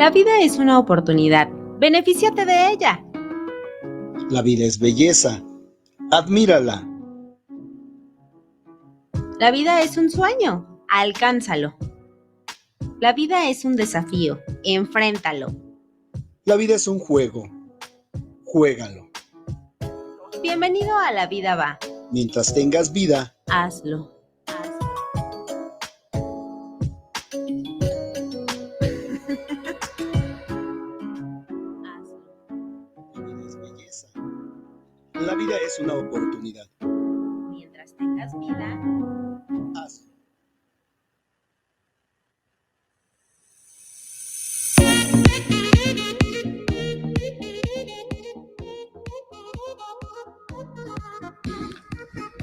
La vida es una oportunidad. Benefíciate de ella. La vida es belleza. Admírala. La vida es un sueño. Alcánzalo. La vida es un desafío. Enfréntalo. La vida es un juego. Juégalo. Bienvenido a La Vida Va. Mientras tengas vida, Hazlo. la vida es belleza. La vida es una oportunidad. Mientras tengas vida, Hazlo.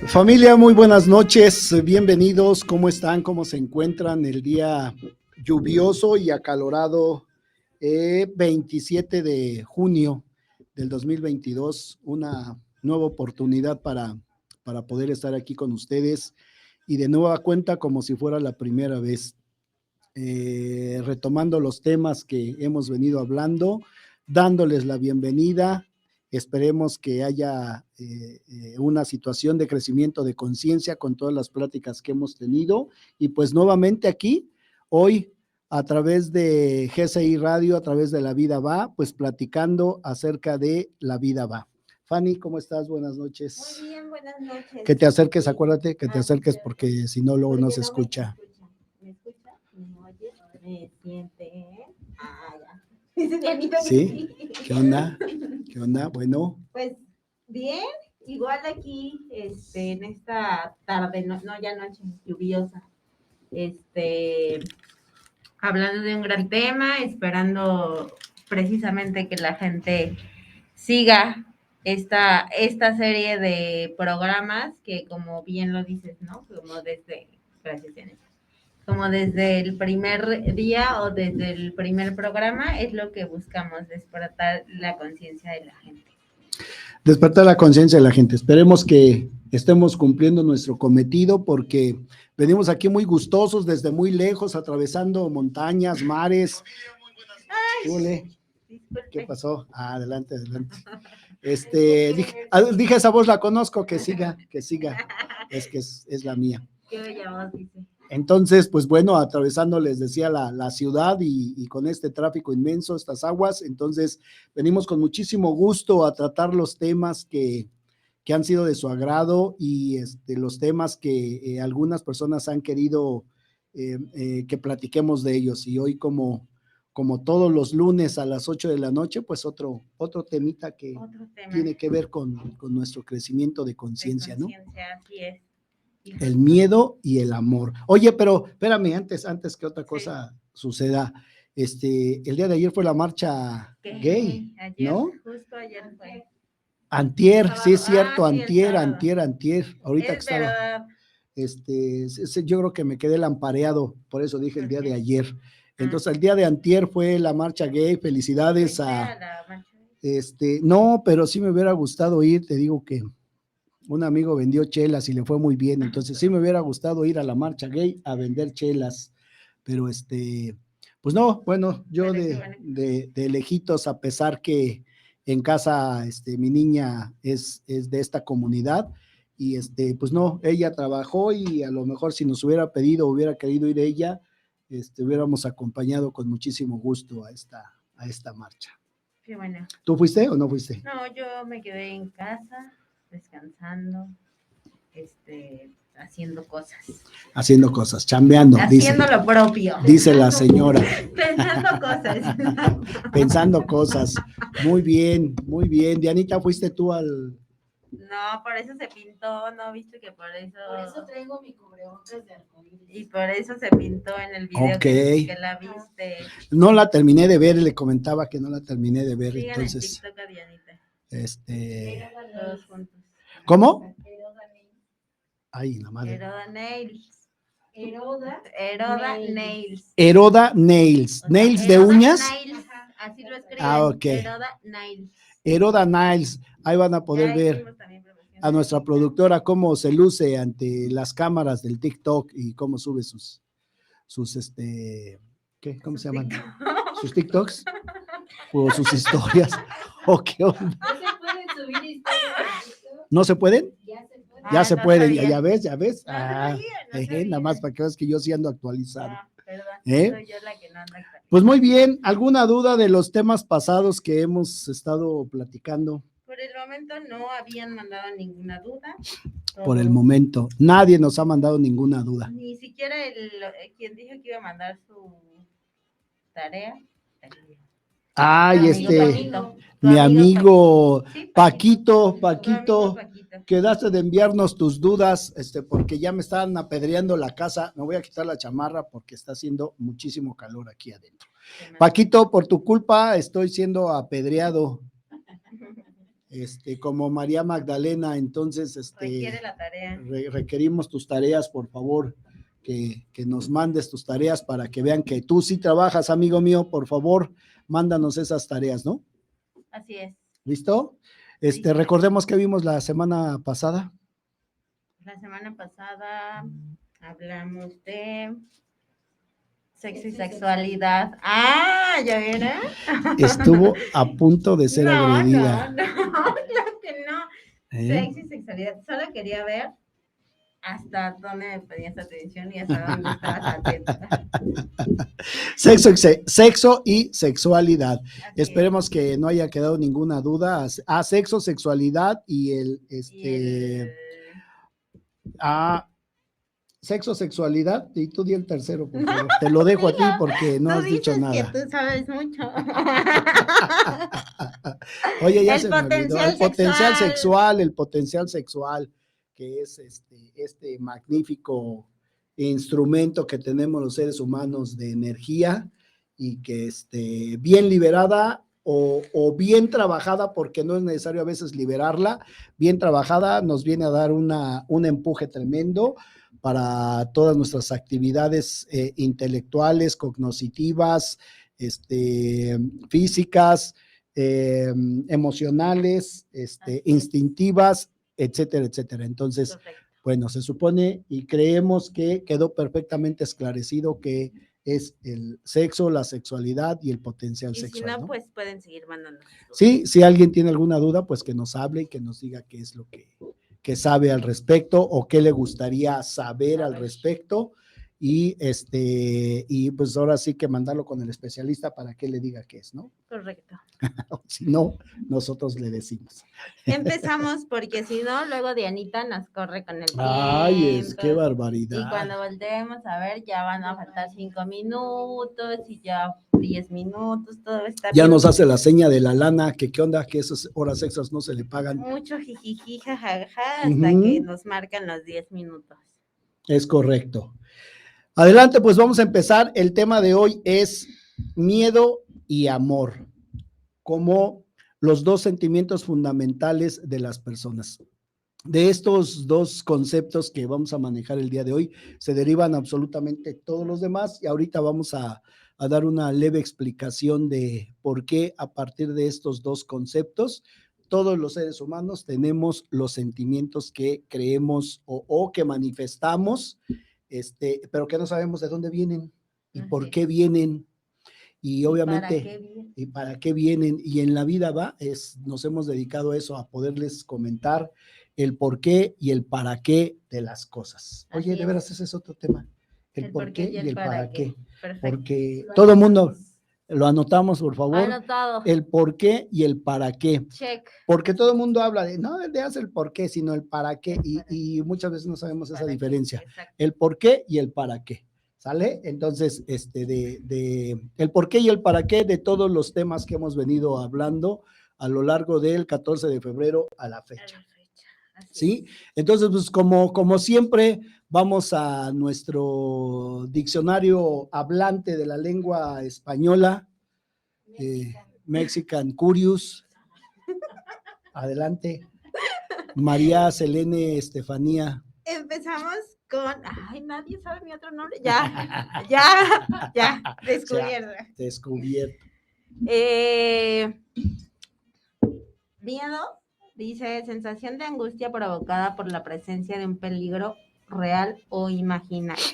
Familia, muy buenas noches, bienvenidos, ¿cómo están? ¿Cómo se encuentran el día lluvioso y acalorado 27 de junio del 2022? Una nueva oportunidad para poder estar aquí con ustedes y de nueva cuenta como si fuera la primera vez, retomando los temas que hemos venido hablando, dándoles la bienvenida. Esperemos que haya una situación de crecimiento de conciencia con todas las pláticas que hemos tenido. Y pues nuevamente aquí, hoy, a través de GCI Radio, a través de La Vida Va, pues platicando acerca de La Vida Va. Fanny, ¿cómo estás? Buenas noches. Muy bien, buenas noches. Que te acerques, acuérdate, que te acerques porque si no, luego no se escucha. ¿Me escucha? ¿Me oye? ¿Me siente? Ya. Dice Dianita que ¿Sí? ¿Qué onda? ¿Qué onda? Bueno. Pues bien, igual aquí, en esta tarde, no ya noche lluviosa, hablando de un gran tema, esperando precisamente que la gente siga esta serie de programas que, como bien lo dices, ¿no? Gracias, Dianita. Como desde el primer día o desde el primer programa es lo que buscamos, despertar la conciencia de la gente. Despertar la conciencia de la gente. Esperemos que estemos cumpliendo nuestro cometido porque venimos aquí muy gustosos desde muy lejos, atravesando montañas, mares. Ay, ¿Qué pasó? Adelante. Dije esa voz la conozco, que siga. Es que es la mía. Qué bella voz, dice. Entonces, pues bueno, atravesando, les decía, la ciudad y con este tráfico inmenso, estas aguas, entonces venimos con muchísimo gusto a tratar los temas que han sido de su agrado y los temas que algunas personas han querido que platiquemos de ellos. Y hoy, como todos los lunes a las 8 de la noche, pues otro temita que tiene que ver con nuestro crecimiento de conciencia, ¿no? Así es. El miedo y el amor. Oye, pero espérame, antes que otra cosa suceda, el día de ayer fue la marcha gay, ayer, ¿no? Justo ayer fue. Antier, sí es cierto, sí, antier. Ahorita es que estaba, verdad. yo creo que me quedé lampareado, por eso dije el día de ayer. Entonces, el día de antier fue la marcha gay, felicidades a... no, pero sí me hubiera gustado ir, te digo que un amigo vendió chelas y le fue muy bien, entonces sí me hubiera gustado ir a la marcha gay a vender chelas, pero pues no, bueno, yo de lejitos, a pesar que en casa mi niña es de esta comunidad y pues no, ella trabajó y a lo mejor si nos hubiera pedido, hubiera querido ir ella, hubiéramos acompañado con muchísimo gusto a esta marcha. Qué bueno. ¿Tú fuiste o no fuiste? No, yo me quedé en casa, descansando, haciendo cosas. Haciendo cosas, chambeando. Haciendo lo propio. Dice la señora. Pensando cosas. Pensando cosas. Muy bien, muy bien. Dianita, ¿fuiste tú al...? No, por eso se pintó, ¿no viste que por eso? Por eso traigo mi cubrebocas de arcoíris. Y por eso se pintó en el video Okay. que la viste. No la terminé de ver, le comentaba que no la terminé de ver, Sigan entonces... en TikTok a Dianita. Todos juntos. ¿Cómo? Ay, la madre. Eroda Nails. Nails. Eroda Nails. O sea, ¿Nails de Eroda uñas? Nails, así lo escriben. Ok. Eroda Nails. Eroda Nails. Ahí van a poder ver a nuestra productora cómo se luce ante las cámaras del TikTok y cómo sube sus ¿qué? ¿Cómo se llaman? sus TikToks o sus historias. ¿O qué onda? No se pueden subir historias. ¿No se pueden? Ya se pueden. Ya se pueden, no sabía. ya ves, ya ves. No sabía, no sabía. Nada más para que veas que yo sí ando actualizado. Perdón, ¿Eh? soy yo la que no anda actualizada. Pues muy bien, ¿alguna duda de los temas pasados que hemos estado platicando? Por el momento no habían mandado ninguna duda. Por el Todo- momento, nadie nos ha mandado ninguna duda. Ni siquiera quien dijo que iba a mandar su tarea. Ay, Tu amigo Paquito. Tu mi amigo Sí, Paquito, Tu amigo Paquito, Paquito. quedaste de enviarnos tus dudas, porque ya me están apedreando la casa. Me voy a quitar la chamarra porque está haciendo muchísimo calor aquí adentro. Paquito, por tu culpa estoy siendo apedreado, como María Magdalena. Entonces, Requiere la tarea. requerimos tus tareas, por favor, que nos mandes tus tareas para que vean que tú sí trabajas, amigo mío. Por favor, mándanos esas tareas, ¿no? Así es. ¿Listo? Sí. Recordemos que vimos la semana pasada. La semana pasada hablamos de sexo y sexualidad. Ah, ¿ya vieron? Estuvo a punto de ser agredida. No, claro que no. ¿Eh? Sexo y sexualidad. Solo quería ver hasta dónde me ponías atención y hasta dónde estabas atenta. Sexo y sexualidad. Así Esperemos que no haya quedado ninguna duda. Sexo, sexualidad y sexo, sexualidad, y tú di el tercero, por favor. Te lo dejo a ti porque no Tú has dicho dices nada. que tú sabes mucho. Oye, ya El se me olvidó. potencial El potencial sexual, que es este magnífico instrumento que tenemos los seres humanos de energía y que bien liberada o bien trabajada, porque no es necesario a veces liberarla, bien trabajada nos viene a dar un empuje tremendo para todas nuestras actividades intelectuales, cognitivas, físicas, emocionales, instintivas, etcétera, etcétera. Entonces, Correcto. bueno, se supone y creemos que quedó perfectamente esclarecido que es el sexo, la sexualidad y el potencial Y si sexual, no, ¿no? pues pueden seguir mandando. Sí, si alguien tiene alguna duda, pues que nos hable y que nos diga qué es lo que sabe al respecto o qué le gustaría saber al respecto. Y pues ahora sí que mandarlo con el especialista para que le diga qué es, ¿no? Correcto. Si no, nosotros le decimos. Empezamos porque si no, luego Dianita nos corre con el tiempo. Ay, qué Y barbaridad. cuando volteemos a ver, ya van a faltar 5 minutos y ya 10 minutos, todo está Ya bien. nos hace la seña de la lana, que qué onda, que esas horas extras no se le pagan. Mucho jijiji, jajaja, hasta que nos marcan los 10 minutos. Es correcto. Adelante, pues vamos a empezar. El tema de hoy es miedo y amor, como los dos sentimientos fundamentales de las personas. De estos dos conceptos que vamos a manejar el día de hoy, se derivan absolutamente todos los demás y ahorita vamos a dar una leve explicación de por qué a partir de estos dos conceptos todos los seres humanos tenemos los sentimientos que creemos o que manifestamos, pero que no sabemos de dónde vienen y por qué vienen. Y obviamente, ¿y para qué vienen? Y en la vida nos hemos dedicado a eso, a poderles comentar el por qué y el para qué de las cosas. Oye, de veras, ese es otro tema, el por qué y el para qué. Perfecto. Porque todo el mundo, lo anotamos, por favor, Anotado. el por qué y el para qué. Check. Porque todo el mundo habla de, no de hacer el por qué, sino el para qué, y muchas veces no sabemos esa diferencia. El por qué y el para qué. ¿Sale? Entonces, el por qué y el para qué de todos los temas que hemos venido hablando a lo largo del 14 de febrero a la fecha. ¿Sí? Entonces, pues como siempre, vamos a nuestro diccionario hablante de la lengua española, Mexican Curious. Adelante. María Selene Estefanía. Empezamos con, ay, nadie sabe mi otro nombre, ya, descubierto. Descubierto. Miedo, dice, sensación de angustia provocada por la presencia de un peligro real o imaginario.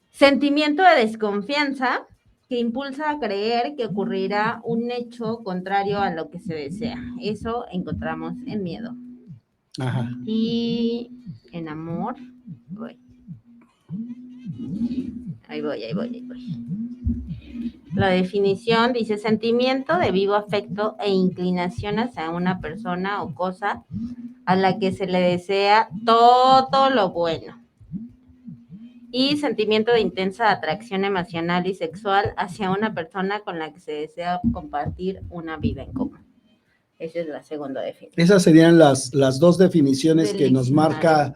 Sentimiento de desconfianza que impulsa a creer que ocurrirá un hecho contrario a lo que se desea. Eso encontramos en miedo. Ajá. Y en amor, voy. Ahí voy. La definición dice sentimiento de vivo afecto e inclinación hacia una persona o cosa a la que se le desea todo lo bueno. Y sentimiento de intensa atracción emocional y sexual hacia una persona con la que se desea compartir una vida en común. Esa es la segunda definición. Esas serían las dos definiciones Del que nos diccionario. marca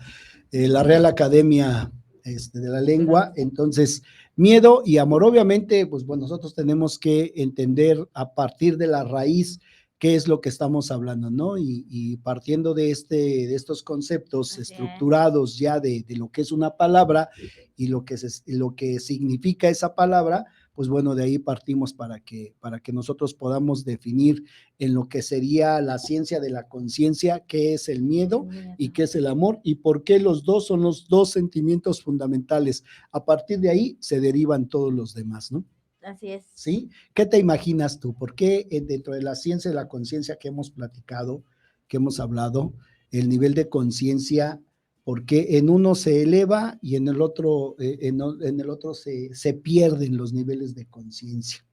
la Real Academia de la Lengua. Entonces, miedo y amor. Obviamente, pues bueno, nosotros tenemos que entender a partir de la raíz qué es lo que estamos hablando, ¿no? Y partiendo de estos conceptos Así es. estructurados ya de lo que es una palabra y lo que significa esa palabra, pues bueno, de ahí partimos para que nosotros podamos definir en lo que sería la ciencia de la conciencia, qué es el miedo y qué es el amor y por qué los dos son los dos sentimientos fundamentales. A partir de ahí se derivan todos los demás, ¿no? Así es. ¿Sí? ¿Qué te imaginas tú? ¿Por qué dentro de la ciencia de la conciencia que hemos platicado, que hemos hablado, el nivel de conciencia, por qué en uno se eleva y en el otro, se pierden los niveles de conciencia?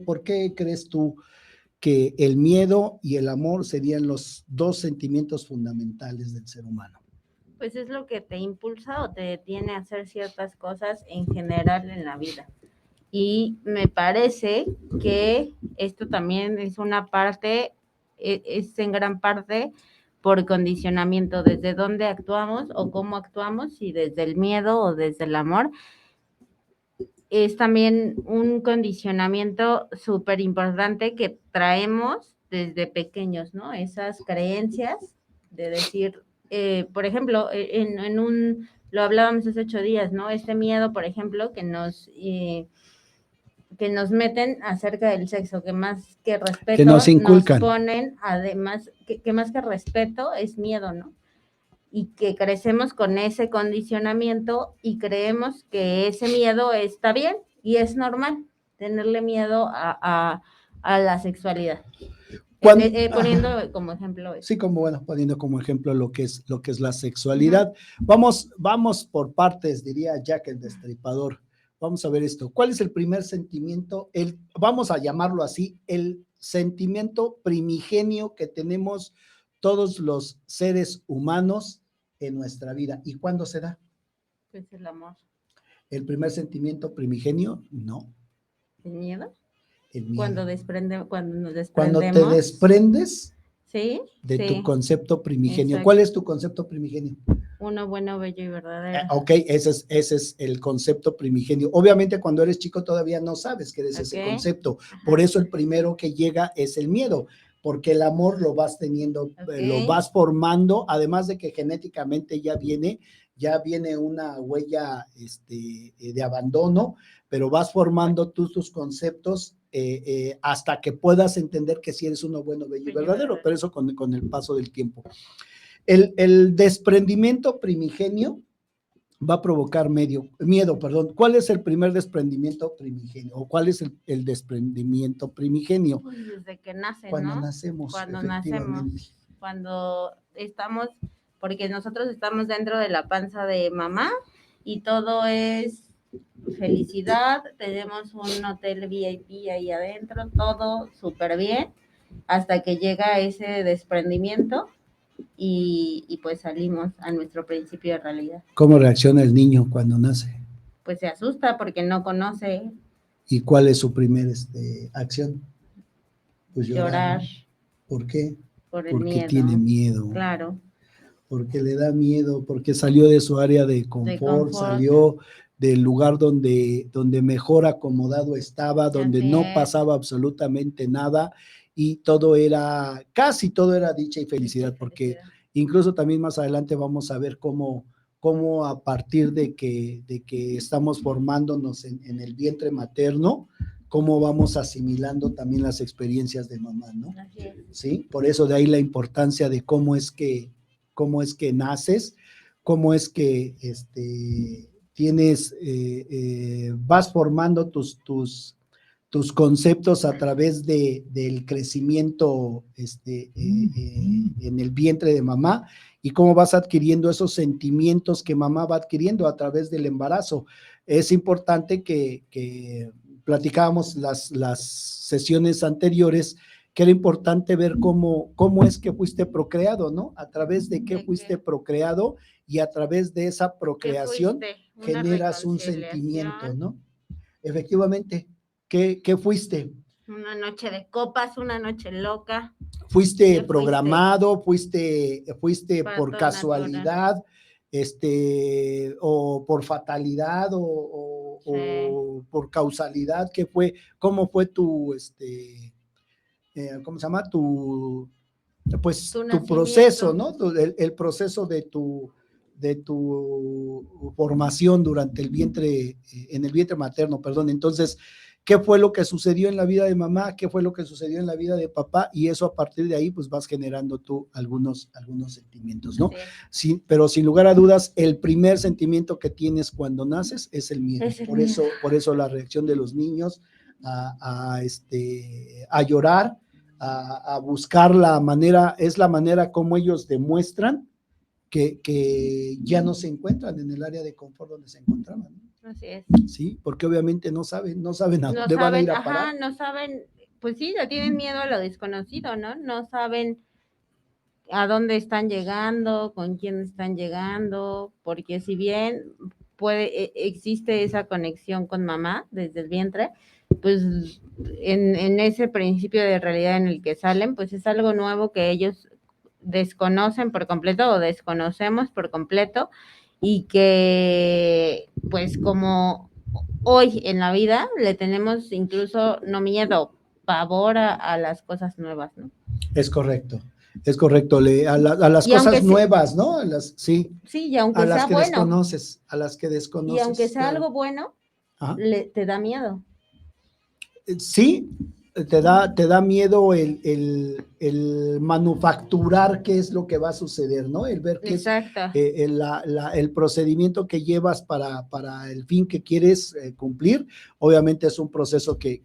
¿Por qué crees tú que el miedo y el amor serían los dos sentimientos fundamentales del ser humano? Pues es lo que te impulsa o te detiene a hacer ciertas cosas en general en la vida. Y me parece que esto también es una parte, es en gran parte por condicionamiento, desde dónde actuamos o cómo actuamos, si desde el miedo o desde el amor. Es también un condicionamiento súper importante que traemos desde pequeños, ¿no? Esas creencias de decir, por ejemplo, lo hablábamos hace 8 días, ¿no? Este miedo, por ejemplo, que nos meten acerca del sexo, que más que respeto que nos inculcan. nos ponen, además, que más que respeto es miedo, ¿no? Y que crecemos con ese condicionamiento y creemos que ese miedo está bien y es normal tenerle miedo a la sexualidad. Poniendo como ejemplo eso. Sí, poniendo como ejemplo lo que es la sexualidad. Vamos por partes, diría Jack el Destripador. Vamos a ver esto. ¿Cuál es el primer sentimiento? Vamos a llamarlo así, el sentimiento primigenio que tenemos todos los seres humanos en nuestra vida. ¿Y cuándo se da? Pues el amor. ¿El primer sentimiento primigenio? No. ¿El miedo? El miedo. Cuando nos desprendemos. Cuando te desprendes, ¿sí? de tu concepto primigenio. Exacto. ¿Cuál es tu concepto primigenio? Uno bueno, bello y verdadero. Ok, ese es el concepto primigenio. Obviamente cuando eres chico todavía no sabes qué es ese concepto. Por eso el primero que llega es el miedo, porque el amor lo vas teniendo, lo vas formando, además de que genéticamente ya viene una huella de abandono, pero vas formando tus conceptos hasta que puedas entender que sí eres uno bueno, bello y verdadero, pero eso con el paso del tiempo. El desprendimiento primigenio va a provocar miedo. ¿Cuál es el primer desprendimiento primigenio? ¿O cuál es el desprendimiento primigenio? Pues desde que nacen, Cuando ¿no? nacemos, Cuando efectivamente. nacemos, cuando estamos, porque nosotros estamos dentro de la panza de mamá y todo es felicidad, tenemos un hotel VIP ahí adentro, todo súper bien, hasta que llega ese desprendimiento y pues salimos a nuestro principio de realidad. ¿Cómo reacciona el niño cuando nace? Pues se asusta porque no conoce. ¿Y cuál es su primer acción? Pues llorar. ¿Por qué? Porque miedo. Tiene miedo. Claro. Porque le da miedo, porque salió de su área de confort. Salió del lugar donde mejor acomodado estaba, donde no pasaba absolutamente nada y casi todo era dicha y felicidad, porque incluso también más adelante vamos a ver cómo a partir de que estamos formándonos en el vientre materno, cómo vamos asimilando también las experiencias de mamá, ¿no? Sí, por eso de ahí la importancia de cómo es que naces, cómo es que vas formando tus conceptos a través del crecimiento en el vientre de mamá y cómo vas adquiriendo esos sentimientos que mamá va adquiriendo a través del embarazo. Es importante que platicábamos las sesiones anteriores, que era importante ver cómo es que fuiste procreado, ¿no? A través de qué fuiste procreado y a través de esa procreación generas un sentimiento, ¿no? Efectivamente, ¿qué fuiste? Una noche de copas, una noche loca. ¿Fuiste programado? ¿Fuiste por Pato casualidad? ¿O por fatalidad? ¿O por causalidad? ¿Qué fue? ¿Cómo fue tu, ¿cómo se llama? Tu proceso, ¿no? El proceso de tu formación durante el vientre, en el vientre materno, perdón. Entonces, ¿qué fue lo que sucedió en la vida de mamá? ¿Qué fue lo que sucedió en la vida de papá? Y eso a partir de ahí, pues vas generando tú algunos sentimientos, ¿no? Sí, pero sin lugar a dudas, el primer sentimiento que tienes cuando naces es el miedo. Por eso la reacción de los niños a llorar, a buscar la manera, es la manera como ellos demuestran que ya no se encuentran en el área de confort donde se encontraban, ¿no? Así es. Sí, porque obviamente no saben a dónde van a ir a parar. No saben, pues sí, le tienen miedo a lo desconocido, ¿no? No saben a dónde están llegando, con quién están llegando, porque si bien existe esa conexión con mamá desde el vientre, pues en ese principio de realidad en el que salen, pues es algo nuevo que ellos desconocen por completo o desconocemos por completo, y que pues como hoy en la vida le tenemos incluso no miedo, pavor a las cosas nuevas, ¿no? Es correcto, a las cosas nuevas, ¿no? Sí, y aunque a las sea que bueno, desconoces, a las que desconoces. Y aunque sea claro. algo bueno, te da miedo. Sí, te da miedo el manufacturar qué es lo que va a suceder, ¿no? El ver qué Exacto. es el procedimiento que llevas para el fin que quieres cumplir. Obviamente es un proceso que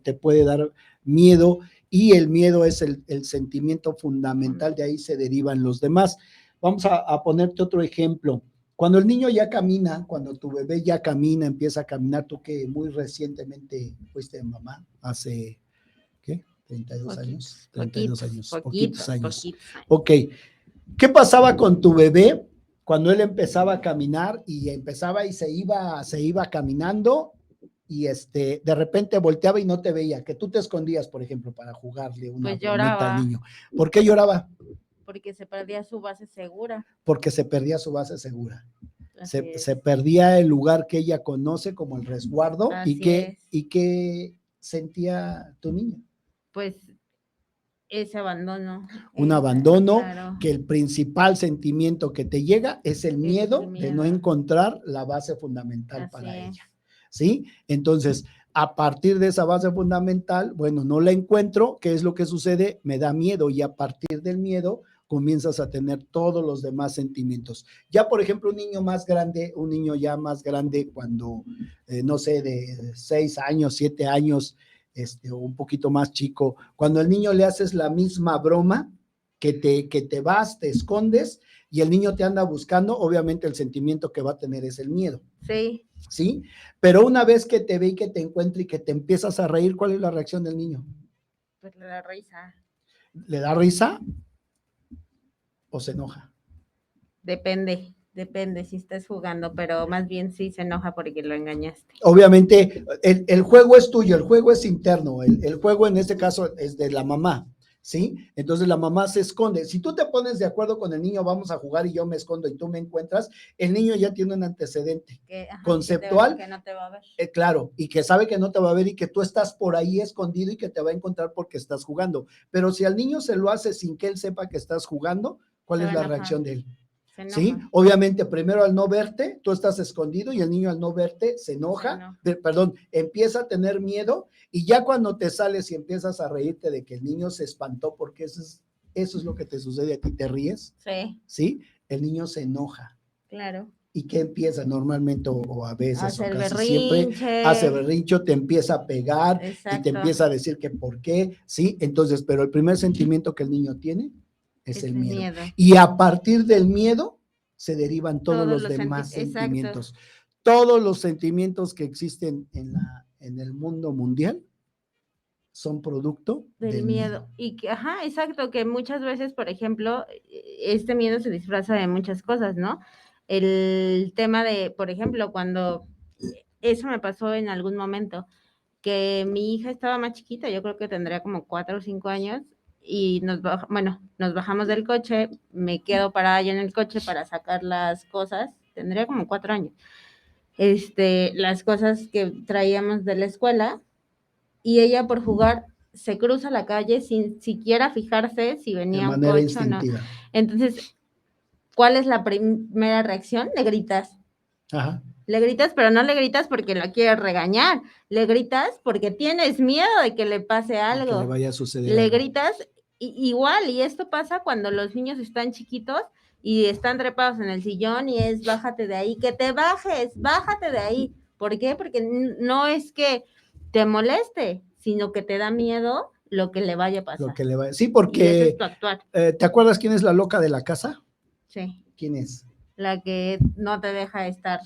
te puede dar miedo, y el miedo es el sentimiento fundamental, de ahí se derivan los demás. Vamos a ponerte otro ejemplo. Cuando el niño ya camina, cuando tu bebé ya camina, empieza a caminar, tú que muy recientemente fuiste mamá, hace, ¿qué? 32 años. 32 años, poquitos años. Ok, ¿qué pasaba con tu bebé cuando él empezaba a caminar y se iba caminando y de repente volteaba y no te veía, que tú te escondías, por ejemplo, para jugarle una bromita al niño? ¿Por qué lloraba? Porque se perdía su base segura. Porque se perdía su base segura. Se perdía el lugar que ella conoce como el resguardo. ¿Y qué sentía tu niña? Pues ese abandono. Un abandono, claro, que el principal sentimiento que te llega es el miedo de no encontrar la base fundamental para ella. ¿Sí? Entonces, a partir de esa base fundamental, bueno, no la encuentro, ¿qué es lo que sucede? Me da miedo, y a partir del miedo comienzas a tener todos los demás sentimientos. Ya, por ejemplo, un niño ya más grande, cuando, no sé, de 6 años, 7 años, o un poquito más chico, cuando al niño le haces la misma broma, que te vas, te escondes, y el niño te anda buscando, obviamente el sentimiento que va a tener es el miedo. Sí. ¿Sí? Pero una vez que te ve y que te encuentra y que te empiezas a reír, ¿cuál es la reacción del niño? Pues le da risa. ¿Le da risa o se enoja? Depende si estás jugando, pero más bien sí se enoja porque lo engañaste. Obviamente, el juego es tuyo, el juego es interno, el juego en este caso es de la mamá, ¿sí? Entonces la mamá se esconde. Si tú te pones de acuerdo con el niño, vamos a jugar y yo me escondo y tú me encuentras, el niño ya tiene un antecedente conceptual. Que no te va a ver. Claro, y que sabe que no te va a ver y que tú estás por ahí escondido y que te va a encontrar porque estás jugando. Pero si al niño se lo hace sin que él sepa que estás jugando, ¿cuál es la reacción de él? ¿Sí? Obviamente, primero al no verte, tú estás escondido, y el niño al no verte se enoja, empieza a tener miedo, y ya cuando te sales y empiezas a reírte de que el niño se espantó, porque eso es lo que te sucede a ti, te ríes. Sí. ¿Sí? El niño se enoja. Claro. ¿Y qué empieza normalmente o a veces o Hacer casi siempre? berrinche. Hace berrincho, te empieza a pegar y te Exacto. empieza a decir que por qué, ¿sí? Entonces, pero el primer sentimiento que el niño tiene es el miedo. Y a partir del miedo se derivan todos los demás sentimientos. Todos los sentimientos que existen en el mundo mundial son producto del miedo. Y que, ajá, exacto, que muchas veces, por ejemplo, este miedo se disfraza de muchas cosas, ¿no? El tema de, por ejemplo, cuando eso me pasó en algún momento, que mi hija estaba más chiquita, yo creo que tendría como 4 o 5 años, y nos bajamos del coche, me quedo parada yo en el coche para sacar las cosas, tendría como 4 años, las cosas que traíamos de la escuela, y ella por jugar se cruza la calle sin siquiera fijarse si venía un coche o no. Entonces, ¿cuál es la primera reacción? Le gritas. Ajá. Le gritas, pero no le gritas porque la quieres regañar. Le gritas porque tienes miedo de que le pase algo. Que le vaya a suceder le algo. Gritas igual, y esto pasa cuando los niños están chiquitos y están trepados en el sillón y es bájate de ahí, que te bajes, bájate de ahí. ¿Por qué? Porque no es que te moleste, sino que te da miedo lo que le vaya a pasar. Sí, porque es tu actuar. ¿te acuerdas quién es la loca de la casa? Sí. ¿Quién es? La que no te deja estar,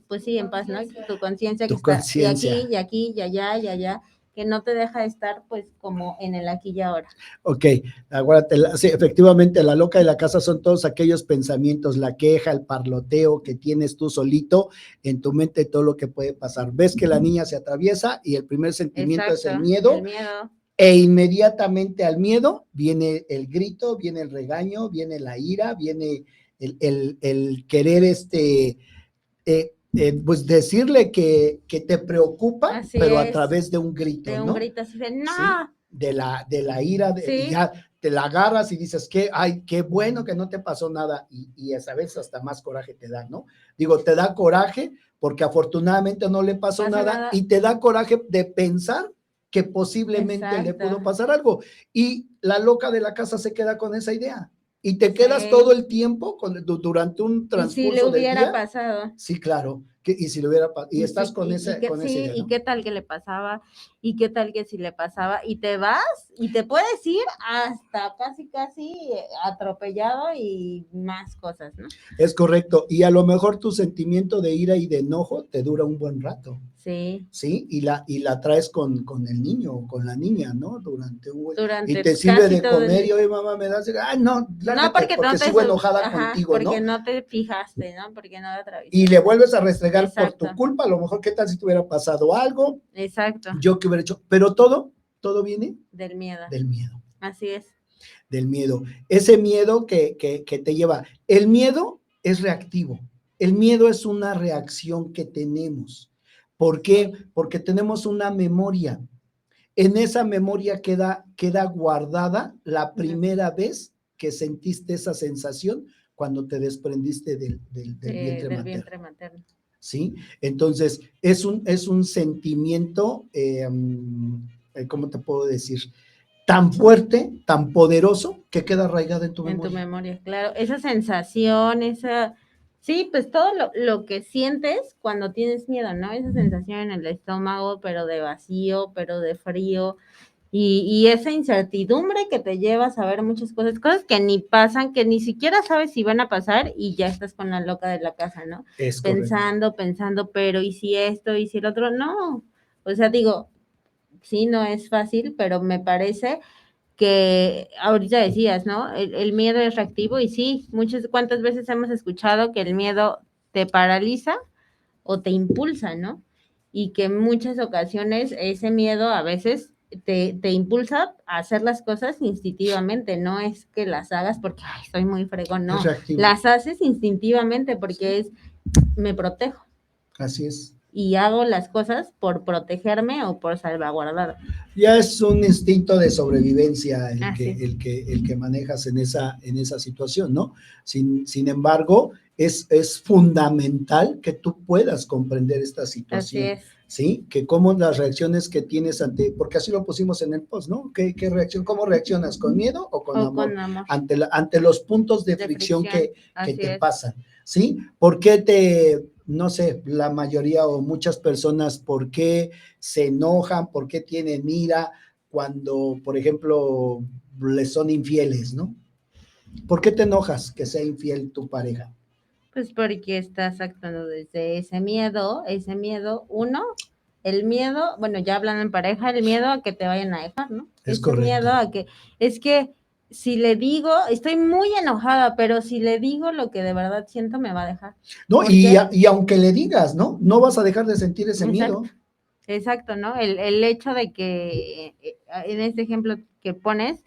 pues sí, en paz, ¿no? Tu conciencia que está y aquí, y aquí, y allá, que no te deja estar pues como en el aquí y ahora. Ok, acuérdate, sí, efectivamente la loca de la casa son todos aquellos pensamientos, la queja, el parloteo que tienes tú solito en tu mente, todo lo que puede pasar. Ves que la niña se atriesa y el primer sentimiento es el miedo. E inmediatamente al miedo viene el grito, viene el regaño, viene la ira, viene el querer pues decirle que te preocupa, así pero a través de un grito, de un ¿no? grito así de ¡no! ¿Sí? De la ira, ¿sí? Ya te la agarras y dices que, ay, qué bueno que no te pasó nada, y esa vez hasta más coraje te da, ¿no? Digo, te da coraje porque afortunadamente no le pasó nada, y te da coraje de pensar que posiblemente le pudo pasar algo, y la loca de la casa se queda con esa idea. Y te quedas todo el tiempo durante un transcurso del día. ¿Y si le hubiera pasado? Sí, claro. Y si le hubiera pasado. Y estás con esa idea, ¿no? ¿Y qué tal que le pasaba? ¿Y qué tal que si le pasaba? Y te vas y te puedes ir hasta casi atropellado y más cosas, ¿no? Es correcto. Y a lo mejor tu sentimiento de ira y de enojo te dura un buen rato. Sí. Sí, y la traes con el niño o con la niña, ¿no? Durante y te sirve de comer y oye, mamá, me das, no, lárgate, porque sigo enojada contigo, porque ¿no? Porque no te fijaste, ¿no? Porque no la travisaste. Y le vuelves a restregar por tu culpa, a lo mejor, ¿qué tal si te hubiera pasado algo? Exacto. Yo que hubiera hecho, pero todo viene del miedo. Del miedo. Así es. Del miedo. Ese miedo que te lleva. El miedo es reactivo. El miedo es una reacción que tenemos. ¿Por qué? Porque tenemos una memoria. En esa memoria queda guardada la primera vez que sentiste esa sensación cuando te desprendiste del vientre materno. ¿Sí? Entonces, es un sentimiento, ¿cómo te puedo decir? Tan fuerte, tan poderoso, que queda arraigado en tu memoria. En tu memoria, claro. Esa sensación, sí, pues todo lo que sientes cuando tienes miedo, ¿no? Esa sensación en el estómago, pero de vacío, pero de frío, y esa incertidumbre que te lleva a saber muchas cosas que ni pasan, que ni siquiera sabes si van a pasar, y ya estás con la loca de la casa, ¿no? Es pensando, pero ¿y si esto, y si el otro? No, o sea, digo, sí, no es fácil, pero me parece que ahorita decías, ¿no? El miedo es reactivo, y sí, ¿cuántas veces hemos escuchado que el miedo te paraliza o te impulsa, ¿no? Y que en muchas ocasiones ese miedo a veces te impulsa a hacer las cosas instintivamente, no es que las hagas porque ay, soy muy fregón, no, las haces instintivamente porque me protejo. Así es. Y hago las cosas por protegerme o por salvaguardar. Ya es un instinto de sobrevivencia el que manejas en esa situación, ¿no? Sin embargo, es fundamental que tú puedas comprender esta situación. Así es. ¿Sí? Que cómo las reacciones que tienes porque así lo pusimos en el post, ¿no? ¿Qué reacción? ¿Cómo reaccionas? ¿Con miedo o con amor? Con amor. Ante los puntos de fricción que te pasan. ¿sí? No sé, la mayoría o muchas personas, por qué se enojan, por qué tienen ira cuando, por ejemplo, les son infieles, ¿no? ¿Por qué te enojas que sea infiel tu pareja? Pues porque estás actuando desde ese miedo, uno, el miedo, bueno, ya hablando en pareja, el miedo a que te vayan a dejar, ¿no? Es Ese correcto. miedo a que, es que si le digo, estoy muy enojada, pero si le digo lo que de verdad siento, me va a dejar. No, ¿Por y qué? aunque le digas, ¿no? No vas a dejar de sentir ese Exacto. miedo. Exacto, ¿no? El hecho de que, en este ejemplo que pones,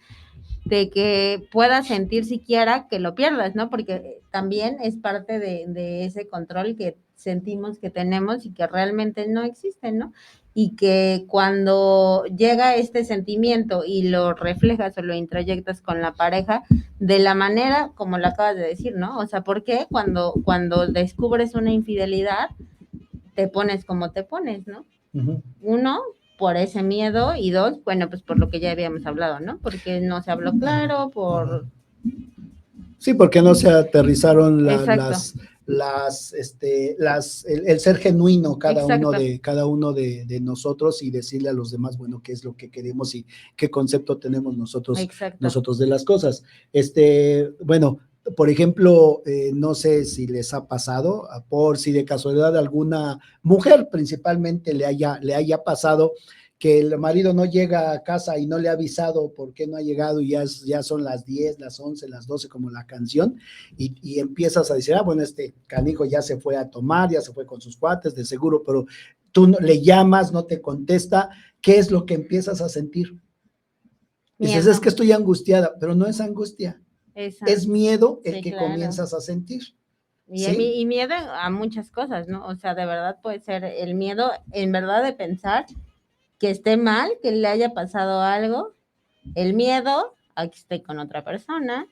de que puedas sentir siquiera que lo pierdas, ¿no? Porque también es parte de ese control que sentimos que tenemos y que realmente no existe, ¿no? Y que cuando llega este sentimiento y lo reflejas o lo introyectas con la pareja, de la manera como lo acabas de decir, ¿no? O sea, ¿por qué cuando descubres una infidelidad, te pones como te pones, ¿no? Uh-huh. Uno, por ese miedo, y dos, bueno, pues por lo que ya habíamos hablado, ¿no? Porque no se habló claro, por... Sí, porque no se aterrizaron Exacto. el ser genuino Exacto. cada uno de nosotros y decirle a los demás, bueno, qué es lo que queremos y qué concepto tenemos Exacto. nosotros de las cosas. Bueno, por ejemplo, no sé si les ha pasado, por si de casualidad alguna mujer principalmente le haya pasado que el marido no llega a casa y no le ha avisado por qué no ha llegado y ya son las 10, las 11, las 12 como la canción y empiezas a decir, bueno, este canijo ya se fue a tomar, ya se fue con sus cuates, de seguro, pero tú le llamas, no te contesta, ¿qué es lo que empiezas a sentir? Dices, Miedo. es que estoy angustiada, pero no es angustia, es miedo el Sí, que claro. comienzas a sentir. Y, ¿sí? y miedo a muchas cosas, ¿no? O sea, de verdad puede ser el miedo, en verdad, de pensar que esté mal, que le haya pasado algo, el miedo a que esté con otra persona.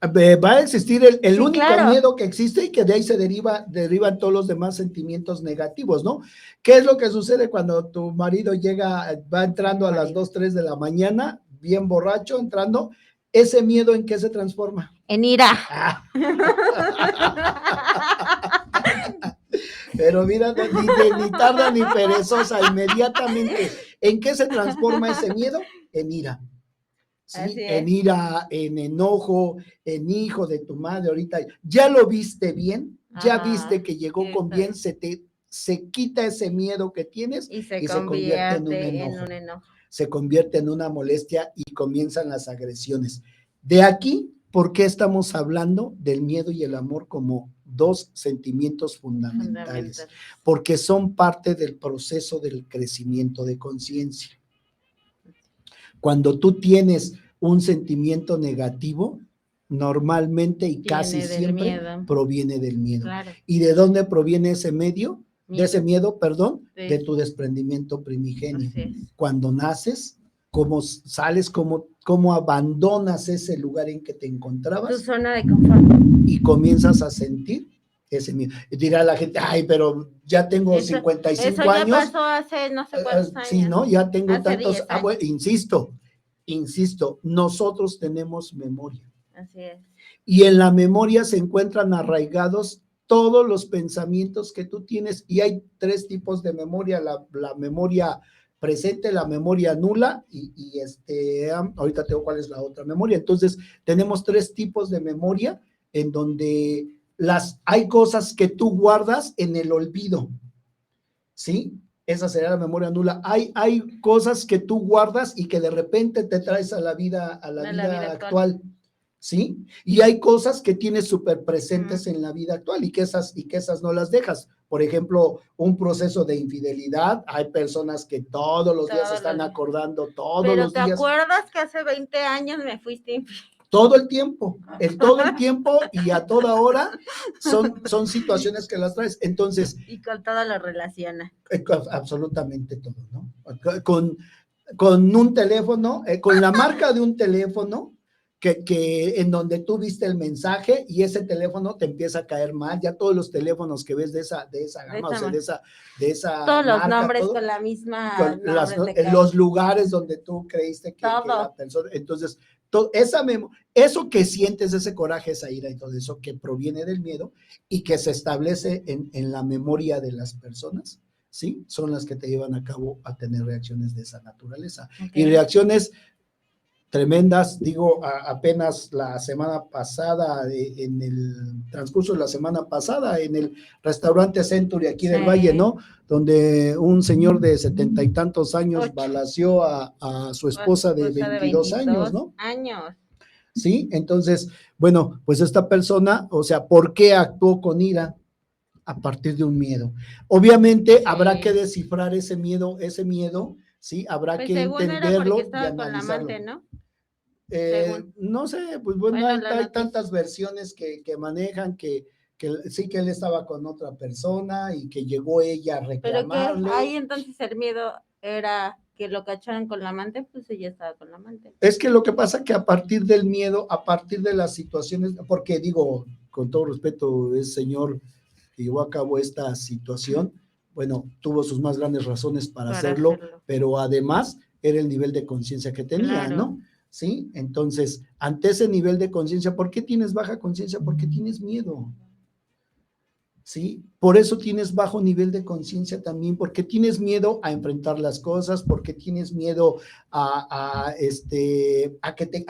Va a existir el Sí, único claro. miedo que existe y que de ahí se derivan todos los demás sentimientos negativos, ¿no? ¿Qué es lo que sucede cuando tu marido va entrando a las 2, 3 de la mañana, bien borracho, entrando? ¿Ese miedo en qué se transforma? En ira. Ah. Pero mira, ni tarda ni perezosa, inmediatamente. ¿En qué se transforma ese miedo? En ira. ¿Sí? En ira, en enojo, en hijo de tu madre, ahorita ya lo viste bien, ya viste que llegó con bien, se quita ese miedo que tienes y se convierte en un enojo. Se convierte en una molestia y comienzan las agresiones. De aquí, ¿por qué estamos hablando del miedo y el amor como dos sentimientos fundamentales? Porque son parte del proceso del crecimiento de conciencia. Cuando tú tienes un sentimiento negativo, normalmente y casi siempre proviene del miedo. Claro. ¿Y de dónde proviene ese miedo? De ese miedo, perdón, de tu desprendimiento primigenio. Cuando naces, cómo sales, cómo abandonas ese lugar en que te encontrabas. Tu zona de confort. Y comienzas a sentir ese miedo. Y dirá la gente, ay, pero ya tengo 55 años. Eso ya pasó hace no sé cuántos años. Sí, ¿no? Ya tengo hace tantos. 10 años. Bueno, insisto, nosotros tenemos memoria. Así es. Y en la memoria se encuentran arraigados todos los pensamientos que tú tienes. Y hay 3 tipos de memoria: la memoria presente, la memoria nula y ahorita te digo cuál es la otra memoria. Entonces, tenemos 3 tipos de memoria en donde hay cosas que tú guardas en el olvido, ¿sí? Esa sería la memoria nula. Hay cosas que tú guardas y que de repente te traes a la vida actual, ¿sí? Y hay cosas que tienes súper presentes en la vida actual y que esas no las dejas. Por ejemplo, un proceso de infidelidad, hay personas que todos los días están acordando, todos los días. Pero ¿te acuerdas que hace 20 años me fuiste infiel? Todo el tiempo y a toda hora son situaciones que las traes. Entonces. Y con todo lo relaciona. Absolutamente todo, ¿no? Con un teléfono, con la marca de un teléfono que en donde tú viste el mensaje y ese teléfono te empieza a caer mal. Ya todos los teléfonos que ves de esa gama, o sea, de esa todos marca, los nombres con la misma los lugares donde tú creíste que la persona. Entonces, eso que sientes, ese coraje, esa ira y todo eso que proviene del miedo y que se establece en la memoria de las personas, ¿sí? Son las que te llevan a cabo a tener reacciones de esa naturaleza. Okay. Y reacciones tremendas, digo, apenas la semana pasada, en el transcurso de la semana pasada, en el restaurante Century aquí del Valle, ¿no? Donde un señor de 70 y tantos años balaceó a su esposa de 22 años, ¿no? Sí, entonces, bueno, pues esta persona, o sea, ¿por qué actuó con ira? A partir de un miedo. Obviamente habrá que descifrar ese miedo, sí, habrá pues que entenderlo y estaba analizarlo. Con la amante, ¿no? No sé, pues bueno, hay tantas versiones que manejan que sí que él estaba con otra persona y que llegó ella a reclamarle. Pero que ahí entonces el miedo era que lo cacharan con la amante, pues ella estaba con la amante. Es que lo que pasa que a partir del miedo, a partir de las situaciones, porque digo, con todo respeto, es señor que llevó a cabo esta situación, bueno, tuvo sus más grandes razones para hacerlo, pero además era el nivel de conciencia que tenía, ¿no? ¿Sí? Entonces, ante ese nivel de conciencia, ¿por qué tienes baja conciencia? Porque tienes miedo. ¿Sí? Por eso tienes bajo nivel de conciencia también, porque tienes miedo a enfrentar las cosas, porque tienes miedo a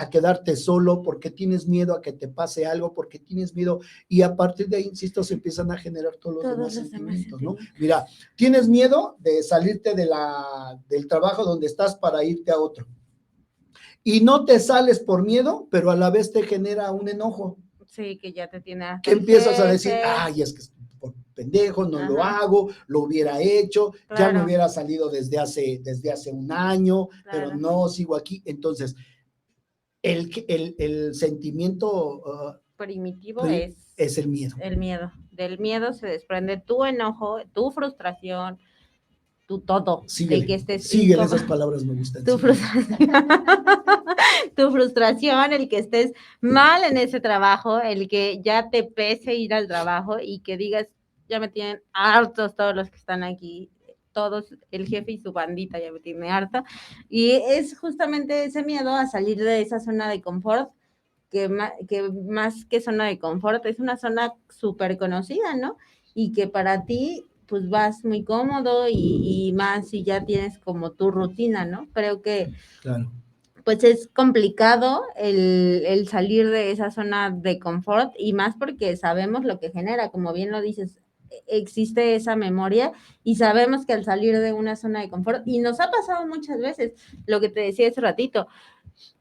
quedarte solo, porque tienes miedo a que te pase algo, porque tienes miedo, y a partir de ahí, insisto, se empiezan a generar todos los demás sentimientos, ¿no? Mira, tienes miedo de salirte del trabajo donde estás para irte a otro. Y no te sales por miedo, pero a la vez te genera un enojo. Sí, que ya te tiene. Que empiezas a decir, ay, es que por pendejo, no lo hago, lo hubiera hecho, ya me hubiera salido desde hace un año, pero no sigo aquí. Entonces, el sentimiento primitivo es el miedo. El miedo. Del miedo se desprende tu enojo, tu frustración, tu todo. Síguele, de que estés esas palabras me gustan. Tu frustración, el que estés mal en ese trabajo, el que ya te pese ir al trabajo y que digas, ya me tienen hartos todos los que están aquí, todos, el jefe y su bandita ya me tiene harta. Y es justamente ese miedo a salir de esa zona de confort, que más que zona de confort, es una zona súper conocida, ¿no? Y que para ti pues vas muy cómodo y más si ya tienes como tu rutina, ¿no? Creo que pues es complicado el salir de esa zona de confort y más porque sabemos lo que genera, como bien lo dices, existe esa memoria y sabemos que al salir de una zona de confort, y nos ha pasado muchas veces, lo que te decía hace ratito,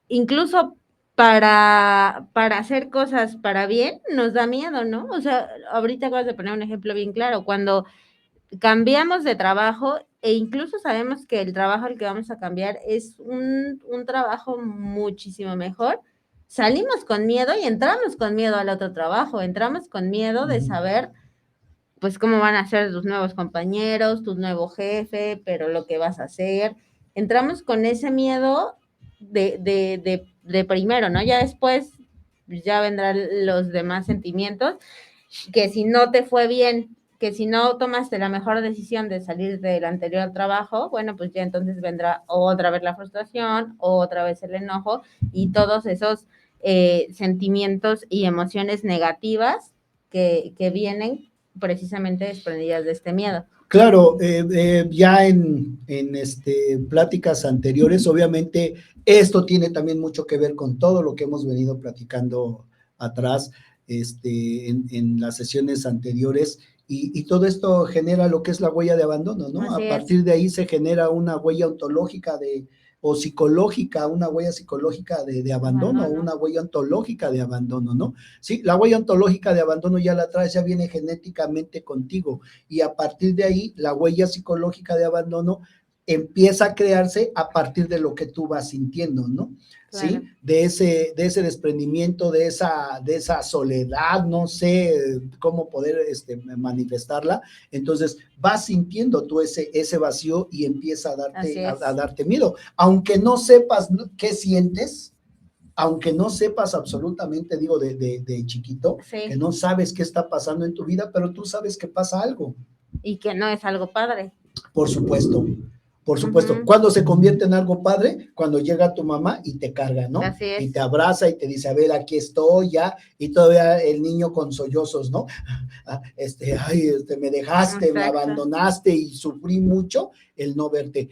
incluso para hacer cosas para bien, nos da miedo, ¿no? O sea, ahorita acabas de poner un ejemplo bien claro, cuando cambiamos de trabajo e incluso sabemos que el trabajo al que vamos a cambiar es un trabajo muchísimo mejor, salimos con miedo y entramos con miedo al otro trabajo, entramos con miedo de saber pues cómo van a ser tus nuevos compañeros, tu nuevo jefe, pero lo que vas a hacer, entramos con ese miedo de primero, ¿no? Ya después ya vendrán los demás sentimientos, que si no te fue bien, que si no tomaste la mejor decisión de salir del anterior trabajo, bueno, pues ya entonces vendrá otra vez la frustración, otra vez el enojo y todos esos sentimientos y emociones negativas que vienen precisamente desprendidas de este miedo. Claro, ya en pláticas anteriores, obviamente, esto tiene también mucho que ver con todo lo que hemos venido platicando atrás, en las sesiones anteriores, y todo esto genera lo que es la huella de abandono, ¿no? Así a partir de ahí se genera una huella ontológica o psicológica, una huella psicológica de abandono, una huella ontológica de abandono, ¿no? Sí, la huella ontológica de abandono ya la traes, ya viene genéticamente contigo, y a partir de ahí, la huella psicológica de abandono empieza a crearse a partir de lo que tú vas sintiendo, ¿no? Claro. ¿Sí? De ese desprendimiento, de esa soledad, no sé cómo poder manifestarla. Entonces, vas sintiendo tú ese vacío y empieza a darte miedo. Aunque no sepas qué sientes, aunque no sepas absolutamente, digo, de chiquito, que no sabes qué está pasando en tu vida, pero tú sabes que pasa algo. Y que no es algo padre. Por supuesto. Por supuesto, Ujú. ¿cuándo se convierte en algo padre? Cuando llega tu mamá y te carga, ¿no? Así es. Y te abraza y te dice, a ver, aquí estoy ya, y todavía el niño con sollozos, ¿no? Me dejaste, me Exacto. abandonaste y sufrí mucho el no verte.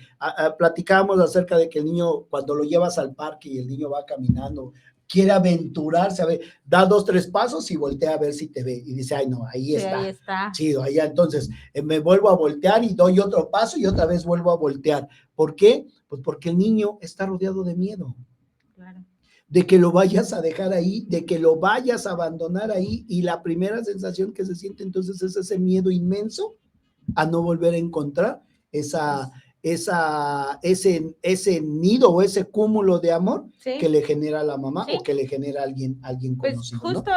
Platicábamos acerca de que el niño, cuando lo llevas al parque y el niño va caminando, quiere aventurarse, a ver, da 2, 3 pasos y voltea a ver si te ve, y dice, ay, no, ahí Sí, está. ahí está. Chido, allá entonces me vuelvo a voltear y doy otro paso y otra vez vuelvo a voltear. ¿Por qué? Pues porque el niño está rodeado de miedo, Claro. de que lo vayas a dejar ahí, de que lo vayas a abandonar ahí, y la primera sensación que se siente entonces es ese miedo inmenso a no volver a encontrar ese nido o ese cúmulo de amor Sí. que le genera a la mamá Sí. o que le genera a alguien Pues conocido, justo ¿no?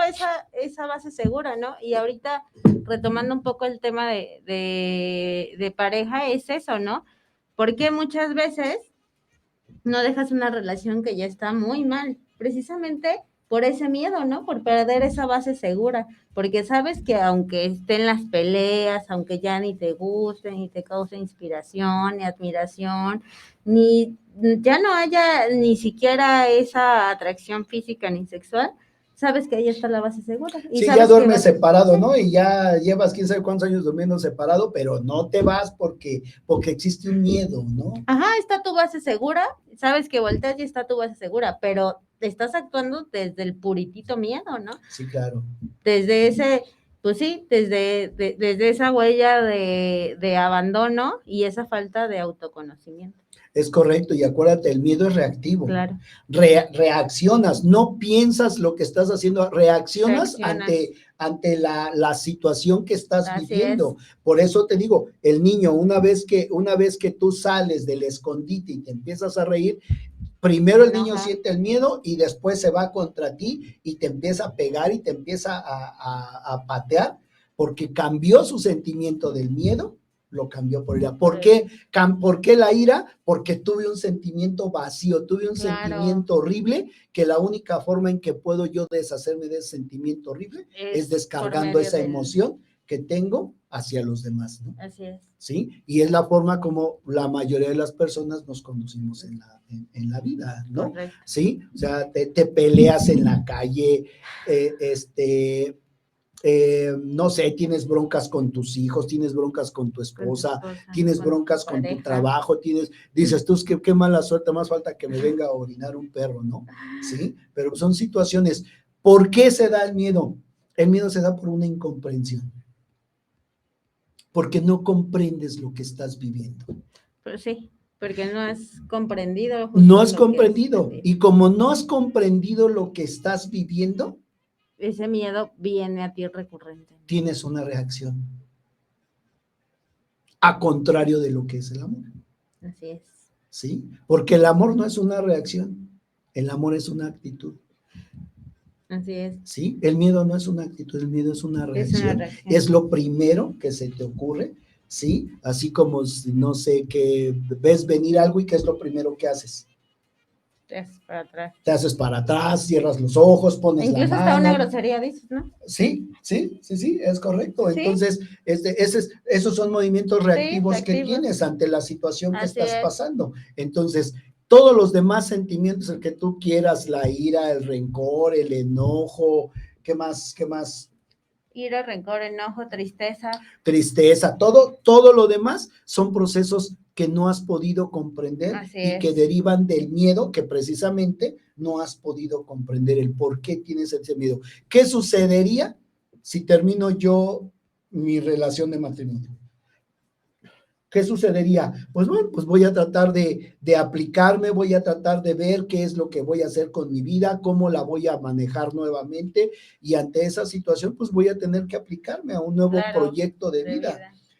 esa base segura, ¿no? Y ahorita, retomando un poco el tema de pareja, es eso, ¿no? Porque muchas veces no dejas una relación que ya está muy mal, precisamente por ese miedo, ¿no? Por perder esa base segura, porque sabes que aunque estén las peleas, aunque ya ni te gusten, ni te cause inspiración, ni admiración, ni ya no haya ni siquiera esa atracción física ni sexual, sabes que ahí está la base segura. Y Sí, sabes ya que duermes vas, separado, sí. ¿no? Y ya llevas quién sabe cuántos años durmiendo separado, pero no te vas porque existe un miedo, ¿no? Ajá, está tu base segura, sabes que volteas y está tu base segura, pero estás actuando desde el puritito miedo, ¿no? Sí, claro. Desde ese, pues sí, desde esa huella de abandono y esa falta de autoconocimiento. Es correcto, y acuérdate, el miedo es reactivo. Claro. Reaccionas, no piensas lo que estás haciendo, reaccionas Reaccionas. ante la situación que estás Así viviendo. Por eso te digo, el niño, una vez que tú sales del escondite y te empiezas a reír, primero el niño siente el miedo y después se va contra ti y te empieza a pegar y te empieza a patear, porque cambió su sentimiento del miedo, lo cambió por ira. ¿Por qué? ¿Por qué la ira? Porque tuve un sentimiento vacío, tuve un sentimiento horrible, que la única forma en que puedo yo deshacerme de ese sentimiento horrible es descargando esa emoción que tengo hacia los demás, ¿no? Así es. ¿Sí? Y es la forma como la mayoría de las personas nos conducimos en la vida, ¿no? Correcto. ¿Sí? O sea, te peleas en la calle, no sé, tienes broncas con tus hijos, tienes broncas con tu esposa, tienes broncas con tu trabajo, dices tú, qué mala suerte, más falta que me venga a orinar un perro, ¿no? ¿Sí? Pero son situaciones. ¿Por qué se da el miedo? El miedo se da por una incomprensión. Porque no comprendes lo que estás viviendo. Pues sí, porque no has comprendido. No has comprendido. Y como no has comprendido lo que estás viviendo, ese miedo viene a ti recurrente. Tienes una reacción. A contrario de lo que es el amor. Así es. ¿Sí? Porque el amor no es una reacción. El amor es una actitud. Así es. ¿Sí? El miedo no es una actitud, el miedo es una reacción. Es lo primero que se te ocurre, ¿sí? Así como, no sé, que ves venir algo y ¿qué es lo primero que haces? Te haces para atrás. Te haces para atrás, cierras los ojos, pones incluso la mano. Hasta una grosería dices, ¿no? Sí, es correcto. ¿Sí? Entonces, esos son movimientos reactivos que tienes ante la situación que estás pasando. Entonces, todos los demás sentimientos, el que tú quieras, la ira, el rencor, el enojo, ¿qué más? Ira, rencor, enojo, tristeza. Tristeza, todo lo demás son procesos que no has podido comprender que derivan del miedo, que precisamente no has podido comprender el por qué tienes ese miedo. ¿Qué sucedería si termino yo mi relación de matrimonio? ¿Qué sucedería? Pues bueno, pues voy a tratar de aplicarme, voy a tratar de ver qué es lo que voy a hacer con mi vida, cómo la voy a manejar nuevamente, y ante esa situación pues voy a tener que aplicarme a un nuevo proyecto de vida,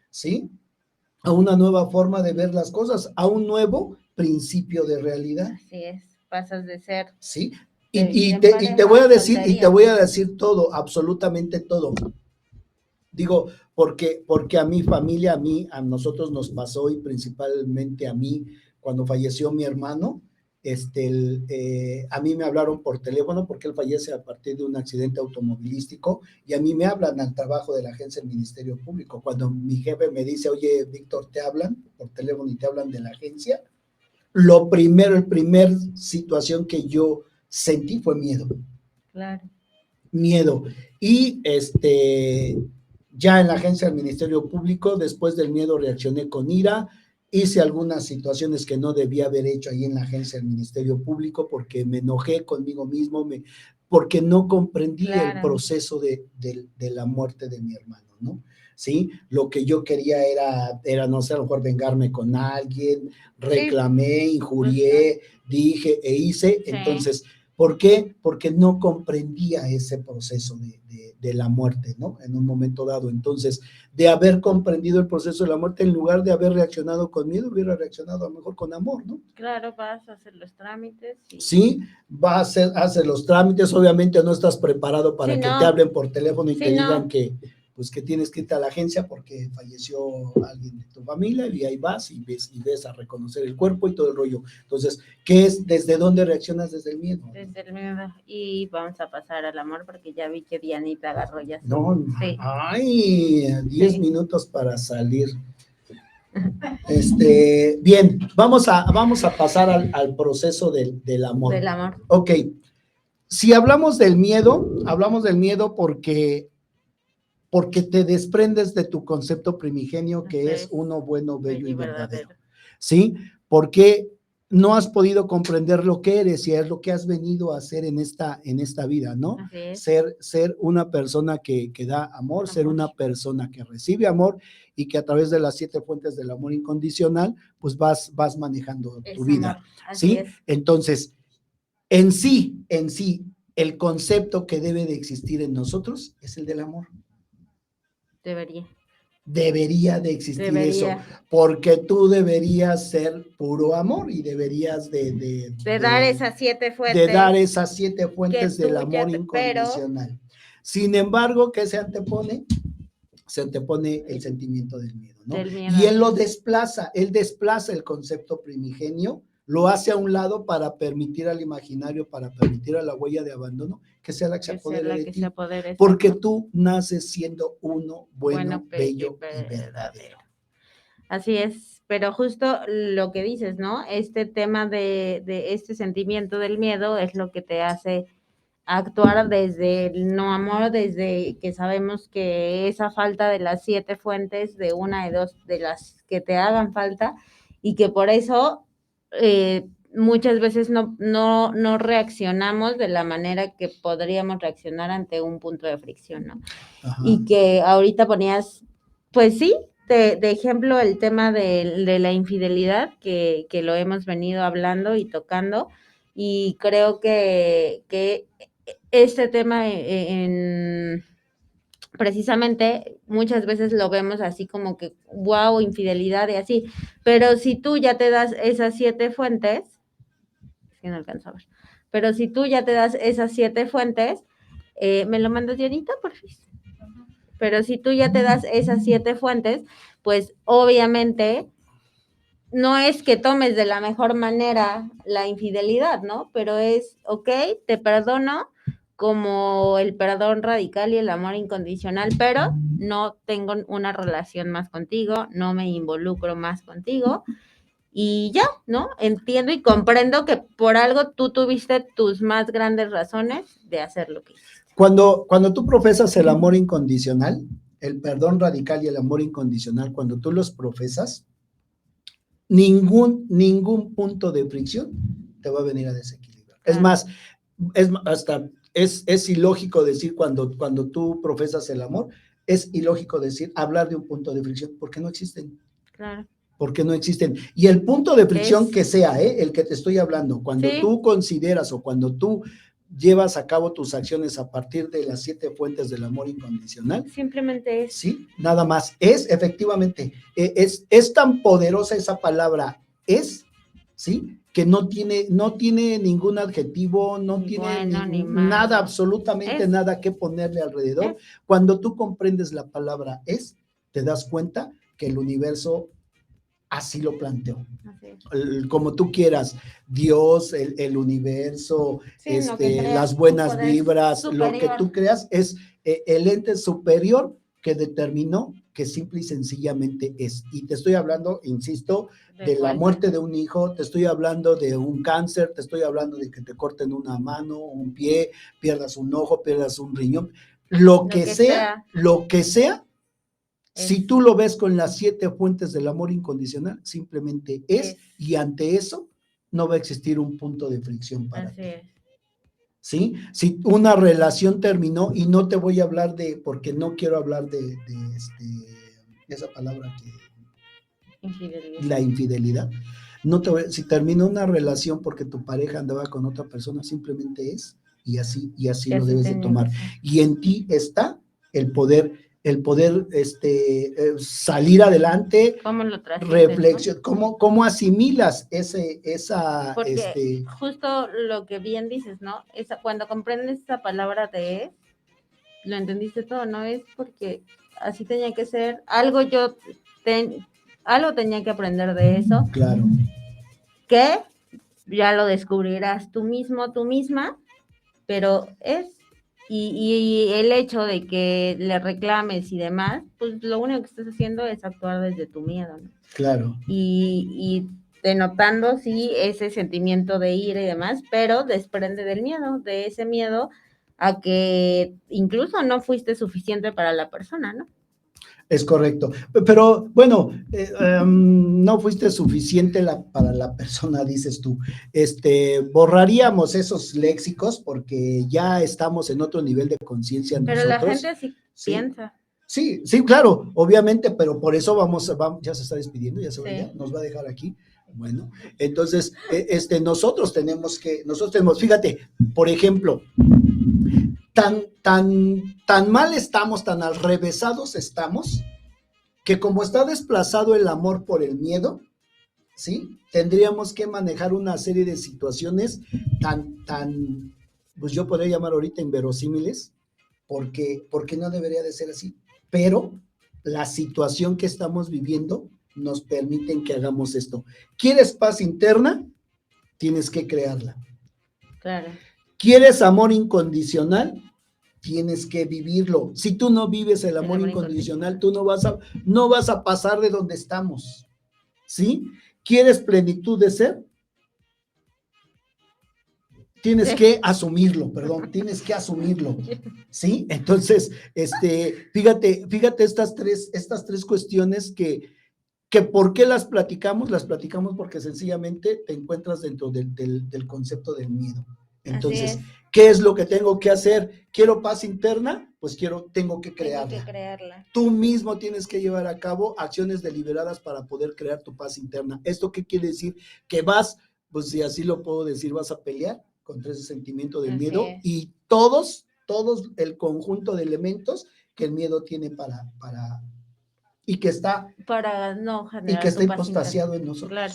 ¿sí? A una nueva forma de ver las cosas, a un nuevo principio de realidad. Así es, pasas de ser. Sí, y te voy a decir todo, absolutamente todo. Digo, porque a mi familia, a nosotros nos pasó, y principalmente a mí, cuando falleció mi hermano, a mí me hablaron por teléfono porque él fallece a partir de un accidente automovilístico y a mí me hablan al trabajo de la agencia del Ministerio Público. Cuando mi jefe me dice, oye, Víctor, te hablan por teléfono y te hablan de la agencia, el primer situación que yo sentí fue miedo. Claro. Miedo. Y ya en la agencia del Ministerio Público, después del miedo reaccioné con ira, hice algunas situaciones que no debía haber hecho ahí en la agencia del Ministerio Público porque me enojé conmigo mismo, porque no comprendí el proceso de la muerte de mi hermano, ¿no? ¿Sí? Lo que yo quería era no sé, a lo mejor vengarme con alguien, reclamé, injurié, dije e hice, entonces, ¿por qué? Porque no comprendía ese proceso de la muerte, ¿no? En un momento dado. Entonces, de haber comprendido el proceso de la muerte, en lugar de haber reaccionado con miedo, hubiera reaccionado a lo mejor con amor, ¿no? Claro, vas a hacer los trámites. Sí, vas a hacer los trámites, obviamente no estás preparado para que te hablen por teléfono y te digan que tienes que irte a la agencia porque falleció alguien de tu familia y ahí vas y ves a reconocer el cuerpo y todo el rollo. Entonces, ¿qué es? ¿Desde dónde reaccionas? Desde el miedo. Desde el miedo. Y vamos a pasar al amor porque ya vi que Dianita agarró ya su... No, ay, 10 minutos para salir. Bien, vamos a pasar al proceso del amor. Del amor. Ok, si hablamos del miedo porque te desprendes de tu concepto primigenio que es uno bueno, bello y verdadero. ¿Sí? Porque no has podido comprender lo que eres y es lo que has venido a hacer en esta vida, ¿no? Ser una persona que da amor, ser una persona que recibe amor y que a través de las 7 fuentes del amor incondicional, pues vas manejando tu vida, ¿sí? Entonces, en sí, el concepto que debe de existir en nosotros es el del amor. Debería de existir eso, porque tú deberías ser puro amor y deberías de dar esas 7 fuentes. De dar esas 7 fuentes del amor incondicional. Sin embargo, ¿qué se antepone? Se antepone el sentimiento del miedo, ¿no? Y él desplaza el concepto primigenio, lo hace a un lado para permitir al imaginario, para permitir a la huella de abandono que sea la que se apodere de ti, porque tú naces siendo uno bueno, bello y verdadero. Así es, pero justo lo que dices, ¿no? Este tema de este sentimiento del miedo es lo que te hace actuar desde el no amor, desde que sabemos que esa falta de las 7 fuentes, de una de 2 de las que te hagan falta, y que por eso muchas veces no reaccionamos de la manera que podríamos reaccionar ante un punto de fricción, ¿no? Ajá. Y que ahorita ponías, pues sí, de ejemplo el tema de la infidelidad, que lo hemos venido hablando y tocando, y creo que este tema precisamente muchas veces lo vemos así como que wow, infidelidad y así, pero si tú ya te das esas 7 fuentes, es que no alcanzo a ver, pero si tú ya te das esas 7 fuentes, ¿me lo mandas, Dianita, por favor? Pero si tú ya te das esas 7 fuentes, pues obviamente no es que tomes de la mejor manera la infidelidad, ¿no? Pero es, ok, te perdono como el perdón radical y el amor incondicional, pero no tengo una relación más contigo, no me involucro más contigo y ya, ¿no? Entiendo y comprendo que por algo tú tuviste tus más grandes razones de hacer lo que hiciste. Cuando tú profesas el amor incondicional, el perdón radical y el amor incondicional, cuando tú los profesas, ningún punto de fricción te va a venir a desequilibrar. Es más, es ilógico decir cuando tú profesas el amor, es ilógico hablar de un punto de fricción, porque no existen. Claro. Porque no existen. Y el punto de fricción que sea, el que te estoy hablando, cuando tú consideras o cuando tú llevas a cabo tus acciones a partir de las 7 fuentes del amor incondicional. Simplemente es. Sí, nada más. Efectivamente, es tan poderosa esa palabra, ¿sí? Que no tiene ningún adjetivo, no tiene nada, absolutamente nada que ponerle alrededor. Cuando tú comprendes la palabra te das cuenta que el universo así lo planteo. Así es. Como tú quieras, Dios, el universo, Sí, lo que creas, las tu buenas poder vibras, lo que superior. tú creas es el ente superior que determinó que simple y sencillamente es. Y te estoy hablando, insisto, de la muerte de un hijo, te estoy hablando de un cáncer, te estoy hablando de que te corten una mano, un pie, pierdas un ojo, pierdas un riñón, lo que sea, si tú lo ves con las 7 fuentes del amor incondicional, simplemente es, y ante eso no va a existir un punto de fricción para Así ti. es. ¿Sí? Si una relación terminó, y no te voy a hablar porque no quiero hablar de esa palabra la infidelidad. No si terminó una relación porque tu pareja andaba con otra persona, simplemente es, y así lo debes de tomar. Y en ti está el poder salir adelante, ¿Cómo lo trasciendes, reflexión, ¿no? ¿cómo asimilas esa Porque justo lo que bien dices, ¿no? Cuando comprendes esa palabra de lo entendiste todo, ¿no? Es porque así tenía que ser. Algo tenía que aprender de eso. Claro. Que ya lo descubrirás tú mismo, tú misma, pero y el hecho de que le reclames y demás, pues lo único que estás haciendo es actuar desde tu miedo, ¿no? Claro. Y denotando, sí, ese sentimiento de ira y demás, pero desprende del miedo, de ese miedo a que incluso no fuiste suficiente para la persona, ¿no? Es correcto, pero bueno, no fuiste suficiente para la persona, dices tú. Borraríamos esos léxicos porque ya estamos en otro nivel de conciencia nosotros. Pero la gente así piensa. Sí, claro, obviamente, pero por eso vamos, ya se está despidiendo, ya se va, ya nos va a dejar aquí. Bueno, entonces, nosotros tenemos, fíjate, por ejemplo, tan mal estamos, tan alrevesados estamos, que como está desplazado el amor por el miedo, ¿sí? Tendríamos que manejar una serie de situaciones pues yo podría llamar ahorita inverosímiles, porque no debería de ser así, pero la situación que estamos viviendo nos permite que hagamos esto. ¿Quieres paz interna? Tienes que crearla. Claro. ¿Quieres amor incondicional? Tienes que vivirlo. Si tú no vives el amor incondicional, tú no vas a pasar de donde estamos. ¿Sí? ¿Quieres plenitud de ser? Tienes que asumirlo, tienes que asumirlo. ¿Sí? Entonces, fíjate estas tres cuestiones que ¿por qué las platicamos? Las platicamos porque sencillamente te encuentras dentro del concepto del miedo. Entonces, ¿qué es lo que tengo que hacer? ¿Quiero paz interna? Pues tengo que crearla. Tú mismo tienes que llevar a cabo acciones deliberadas para poder crear tu paz interna. ¿Esto qué quiere decir? Que vas, pues si así lo puedo decir, vas a pelear contra ese sentimiento del miedo y todos el conjunto de elementos que el miedo tiene y que está impostasiado en nosotros. Claro.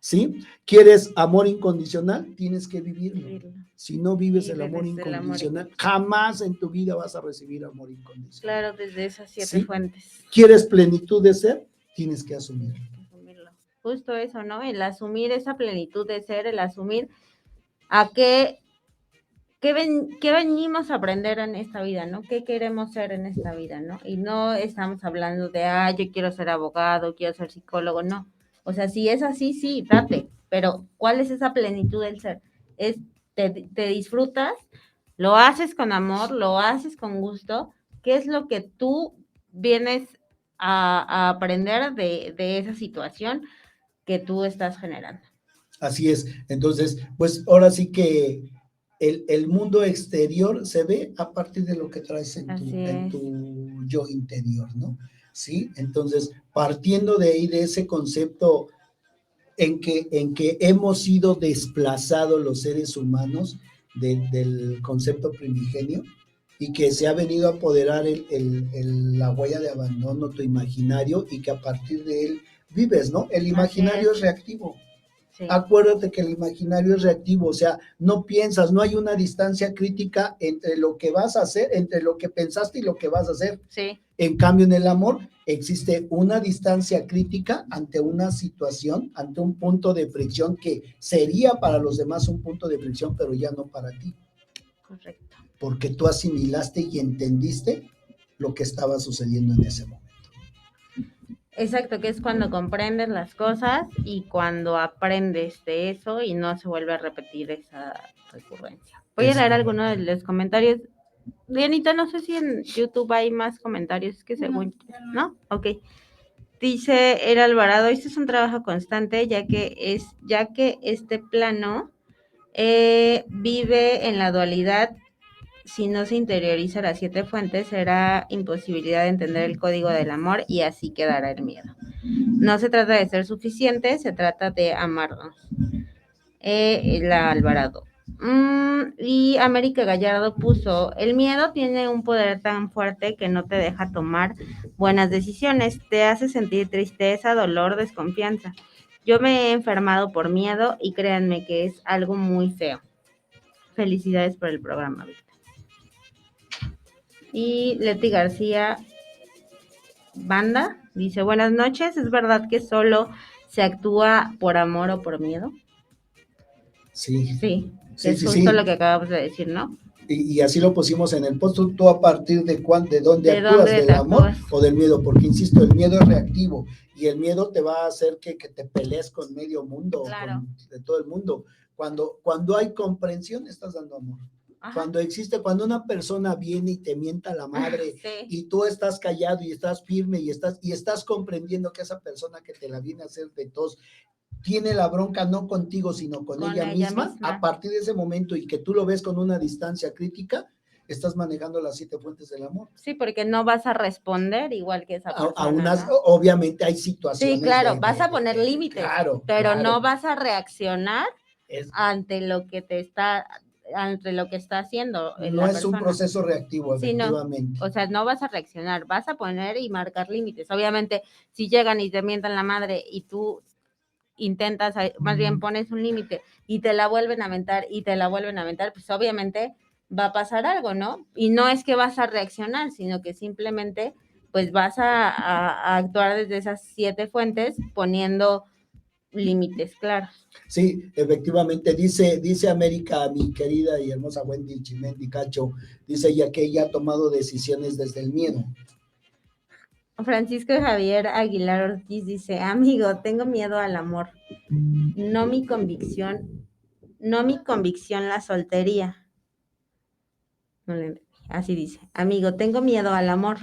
¿Sí? ¿Quieres amor incondicional? Tienes que vivirlo. Si no vives el amor incondicional, jamás en tu vida vas a recibir amor incondicional. Claro, desde esas 7 fuentes. ¿Quieres plenitud de ser? Tienes que asumirlo. Justo eso, ¿no? El asumir esa plenitud de ser, el asumir a qué venimos a aprender en esta vida, ¿no? ¿Qué queremos ser en esta vida, ¿no? Y no estamos hablando de, yo quiero ser abogado, quiero ser psicólogo, no. O sea, si es así, sí, date, pero ¿cuál es esa plenitud del ser? Te disfrutas, lo haces con amor, lo haces con gusto. ¿Qué es lo que tú vienes a aprender de esa situación que tú estás generando? Así es. Entonces, pues ahora sí que el mundo exterior se ve a partir de lo que traes en tu yo interior, ¿no? Sí, entonces, partiendo de ahí, de ese concepto en que hemos sido desplazados los seres humanos del concepto primigenio y que se ha venido a apoderar la huella de abandono, tu imaginario, y que a partir de él vives, ¿no? El imaginario es reactivo. Sí. Acuérdate que el imaginario es reactivo, o sea, no piensas, no hay una distancia crítica entre lo que vas a hacer, entre lo que pensaste y lo que vas a hacer. Sí. En cambio, en el amor existe una distancia crítica ante una situación, ante un punto de fricción que sería para los demás un punto de fricción, pero ya no para ti. Correcto. Porque tú asimilaste y entendiste lo que estaba sucediendo en ese momento. Exacto, que es cuando comprendes las cosas y cuando aprendes de eso y no se vuelve a repetir esa recurrencia. Voy a leer algunos de los comentarios. Dianita, no sé si en YouTube hay más comentarios, que según... ¿No? Ok. Dice el Alvarado, esto es un trabajo constante, ya que este plano vive en la dualidad. Si no se interioriza las 7 fuentes, será imposibilidad de entender el código del amor y así quedará el miedo. No se trata de ser suficiente, se trata de amarnos. La Alvarado. Y América Gallardo puso, el miedo tiene un poder tan fuerte que no te deja tomar buenas decisiones, te hace sentir tristeza, dolor, desconfianza. Yo me he enfermado por miedo y créanme que es algo muy feo. Felicidades por el programa, Víctor. Y Leti García Banda dice, buenas noches, ¿es verdad que solo se actúa por amor o por miedo? Sí. Sí, Sí, es sí, justo sí. lo que acabamos de decir, ¿no? Y así lo pusimos en el post, tú a partir de dónde actúas, dónde del te amor actúas? o del miedo, porque insisto, el miedo es reactivo y el miedo te va a hacer que te pelees con medio mundo, Claro. de todo el mundo. Cuando hay comprensión, estás dando amor. Ajá. Cuando una persona viene y te mienta la madre Sí. y tú estás callado y estás firme y estás comprendiendo que esa persona que te la viene a hacer de tos tiene la bronca no contigo, sino con ella misma, a partir de ese momento y que tú lo ves con una distancia crítica, estás manejando las 7 fuentes del amor. Sí, porque no vas a responder igual que esa persona, ¿no? Obviamente hay situaciones. Sí, claro, vas a poner límites, claro, pero claro. no vas a reaccionar ante lo que está haciendo no la es persona. Un proceso reactivo, efectivamente. Sí, no. O sea, no vas a reaccionar, vas a poner y marcar límites. Obviamente, si llegan y te mientan la madre y tú intentas, más bien pones un límite y te la vuelven a mentar y te la vuelven a mentar, pues obviamente va a pasar algo, ¿no? Y no es que vas a reaccionar, sino que simplemente pues vas a actuar desde esas 7 fuentes poniendo límites claros. Sí, efectivamente, dice América, mi querida y hermosa Wendy Chimendi Cacho, dice ella que ella ha tomado decisiones desde el miedo. Francisco Javier Aguilar Ortiz dice, amigo, tengo miedo al amor, no mi convicción la soltería. No le entendí. Así dice, amigo, tengo miedo al amor,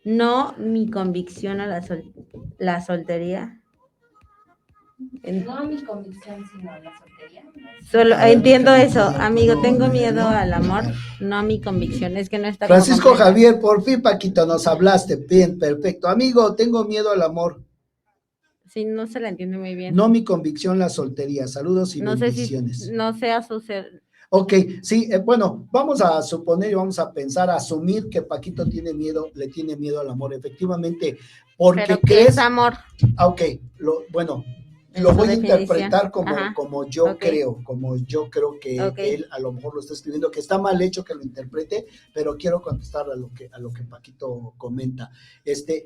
no mi convicción a la soltería. No a mi convicción, sino a la soltería. Solo entiendo eso, amigo, tengo miedo al amor, no a mi convicción. Es que no está Francisco como Javier, por fin, Paquito, nos hablaste. Bien, perfecto. Amigo, tengo miedo al amor. Sí, no se la entiende muy bien. No mi convicción, la soltería. Saludos y no bendiciones. Sé si no sea suceder. Ok, sí, bueno, vamos a suponer y vamos a pensar, a asumir que Paquito tiene miedo, le tiene miedo al amor, efectivamente, porque ¿Pero crees... qué es amor? Ok, lo voy a interpretar como yo creo, que él a lo mejor lo está escribiendo, que está mal hecho que lo interprete, pero quiero contestar a lo que Paquito comenta.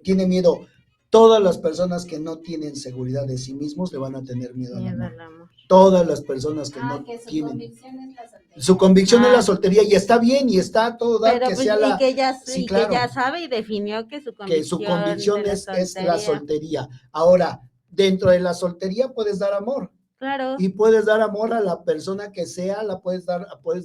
Tiene miedo. Todas las personas que no tienen seguridad de sí mismos le van a tener miedo al amor. Todas las personas que no que su tienen. Convicción es la soltería. Su convicción es la soltería y está bien y está todo dar pero que pues, sea la. Que ya, sí, claro. Que ya sabe y definió que su convicción es la soltería. Ahora, dentro de la soltería puedes dar amor. Claro. Y puedes dar amor a la persona que sea, puedes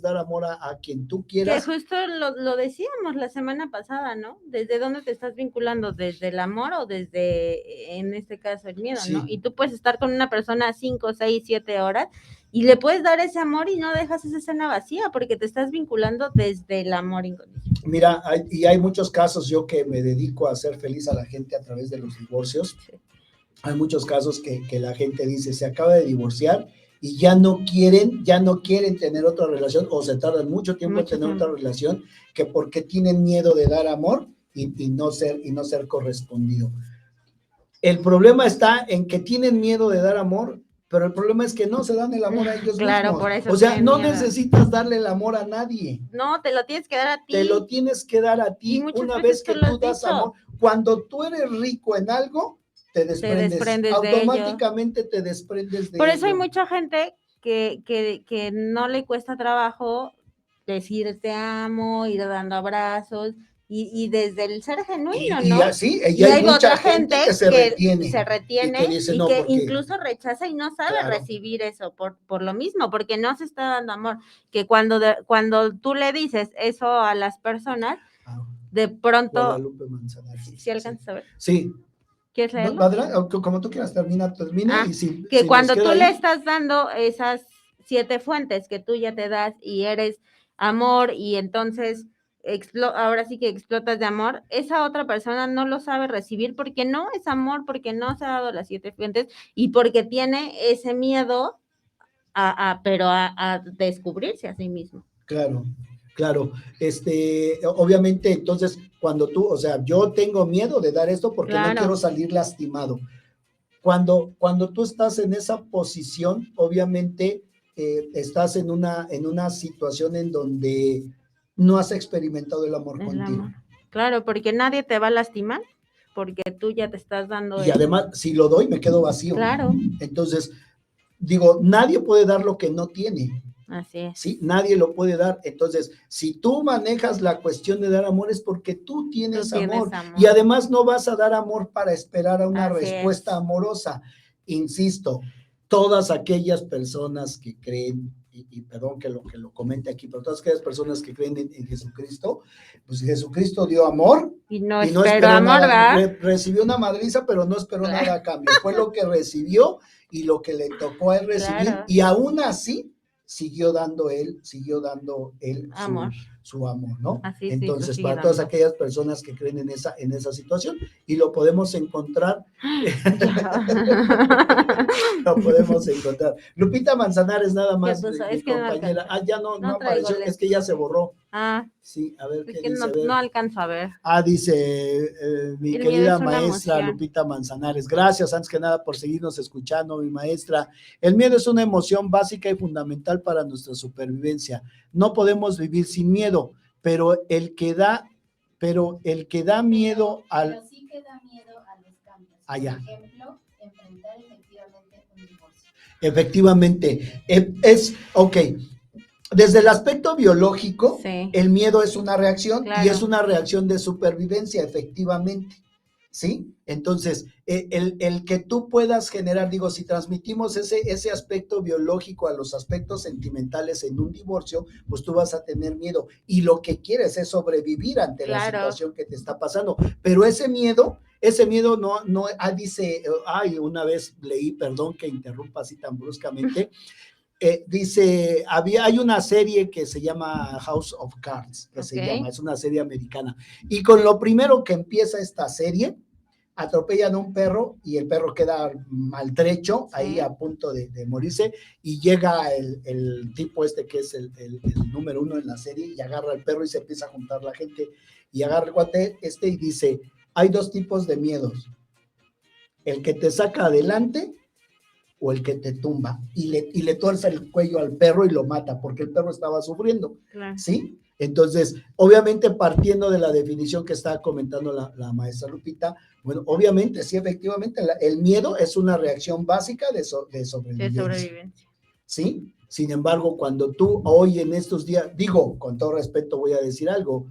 dar amor a quien tú quieras. Que justo lo decíamos la semana pasada, ¿no? ¿Desde dónde te estás vinculando? ¿Desde el amor o desde, en este caso, el miedo, sí. ¿no? Y tú puedes estar con una persona 5, 6, 7 horas y le puedes dar ese amor y no dejas esa escena vacía porque te estás vinculando desde el amor incondicional. Mira, hay muchos casos, yo que me dedico a hacer feliz a la gente a través de los divorcios. Sí. Hay muchos casos que la gente dice, se acaba de divorciar y ya no quieren tener otra relación o se tardan mucho tiempo en tener otra relación, que porque tienen miedo de dar amor y no ser correspondido. El problema está en que tienen miedo de dar amor, pero el problema es que no se dan el amor a ellos Claro, mismos. por eso O sea, tienen no miedo. necesitas darle el amor a nadie. No, te lo tienes que dar a ti. Te lo tienes que dar a Y ti muchas una veces vez que tú lo tú has das dicho. amor. Cuando tú eres rico en algo, te desprendes desprendes de automáticamente te desprendes de Por eso hay ello. mucha gente que no le cuesta trabajo decir te amo, ir dando abrazos y desde el ser genuino, Y ¿no? así, Y hay hay mucha otra gente gente que se retiene. se retiene y que dice, y no, que porque incluso rechaza y no sabe Claro. recibir eso por lo mismo, porque no se está dando amor. Que cuando tú le dices eso a las personas, de pronto, Guadalupe Manzanares. ¿sí alcanzas a ver? Sí. ¿Quieres leerlo? No, adelante, como tú quieras, termina, Ah, y si que si cuando nos tú queda le ahí, estás dando esas 7 fuentes que tú ya te das y eres amor y entonces ahora sí que explotas de amor, esa otra persona no lo sabe recibir porque no es amor, porque no se ha dado las 7 fuentes y porque tiene ese miedo a descubrirse a sí mismo. Claro, claro. Obviamente, entonces, cuando tú, o sea, yo tengo miedo de dar esto porque no Claro. quiero salir lastimado. Cuando tú estás en esa posición, obviamente estás en una situación en donde no has experimentado el amor El contigo. amor. Claro, porque nadie te va a lastimar, porque tú ya te estás dando Y además, si lo doy, me quedo vacío. Claro, Entonces, digo, nadie puede dar lo que no tiene. así es. ¿Sí? Nadie lo puede dar. Entonces, si tú manejas la cuestión de dar amor es porque tú tienes amor. Y además no vas a dar amor para esperar a una Así respuesta es. amorosa. Insisto, todas aquellas personas que creen, y perdón que lo comente aquí, pero todas aquellas personas que creen en Jesucristo, pues Jesucristo dio amor Y no y no espero esperó amor, nada, ¿verdad? recibió una madriza, pero no esperó nada a cambio. Fue lo que recibió y lo que le tocó a él recibir, Claro. y aún así siguió dando él Amor. su amor, ¿no? Así sí, Entonces, lo sigue para todas dando. aquellas personas que creen en esa situación, y lo podemos encontrar, lo podemos encontrar. Lupita Manzanares, nada más, puso? mi Es que no compañera. alcanza. Ya no No traigo apareció, es que ya se borró. Ah, Sí, a ver es qué que dice. no, A ver. no alcanzo a ver. Dice mi El miedo querida es una maestra emoción. Lupita Manzanares, gracias antes que nada por seguirnos escuchando, mi maestra. El miedo es una emoción básica y fundamental para nuestra supervivencia. No podemos vivir sin miedo, pero el que da miedo pero sí que da miedo a los cambios. Allá. Por ejemplo, enfrentar efectivamente un divorcio. Efectivamente, ok. Desde el aspecto biológico, Sí. el miedo es una reacción, Claro. y es una reacción de supervivencia, efectivamente, ¿sí? Entonces, el que tú puedas generar, digo, si transmitimos ese aspecto biológico a los aspectos sentimentales en un divorcio, pues tú vas a tener miedo, y lo que quieres es sobrevivir ante la situación que te está pasando, pero ese miedo no, dice, una vez leí, perdón que interrumpa así tan bruscamente, dice, hay una serie que se llama House of Cards, es una serie americana, y con lo primero que empieza esta serie, atropellan a un perro y el perro queda maltrecho, ahí a punto de morirse, y llega el tipo que es el número 1 en la serie, y agarra al perro y se empieza a juntar la gente, y agarra el cuate y dice, hay 2 tipos de miedos, el que te saca adelante o el que te tumba, y le tuerce el cuello al perro y lo mata, porque el perro estaba sufriendo, claro. ¿Sí? Entonces, obviamente, partiendo de la definición que estaba comentando la maestra Lupita, bueno, obviamente, sí, efectivamente, el miedo es una reacción básica de sobrevivencia. ¿Sí? Sin embargo, cuando tú hoy en estos días, digo, con todo respeto voy a decir algo,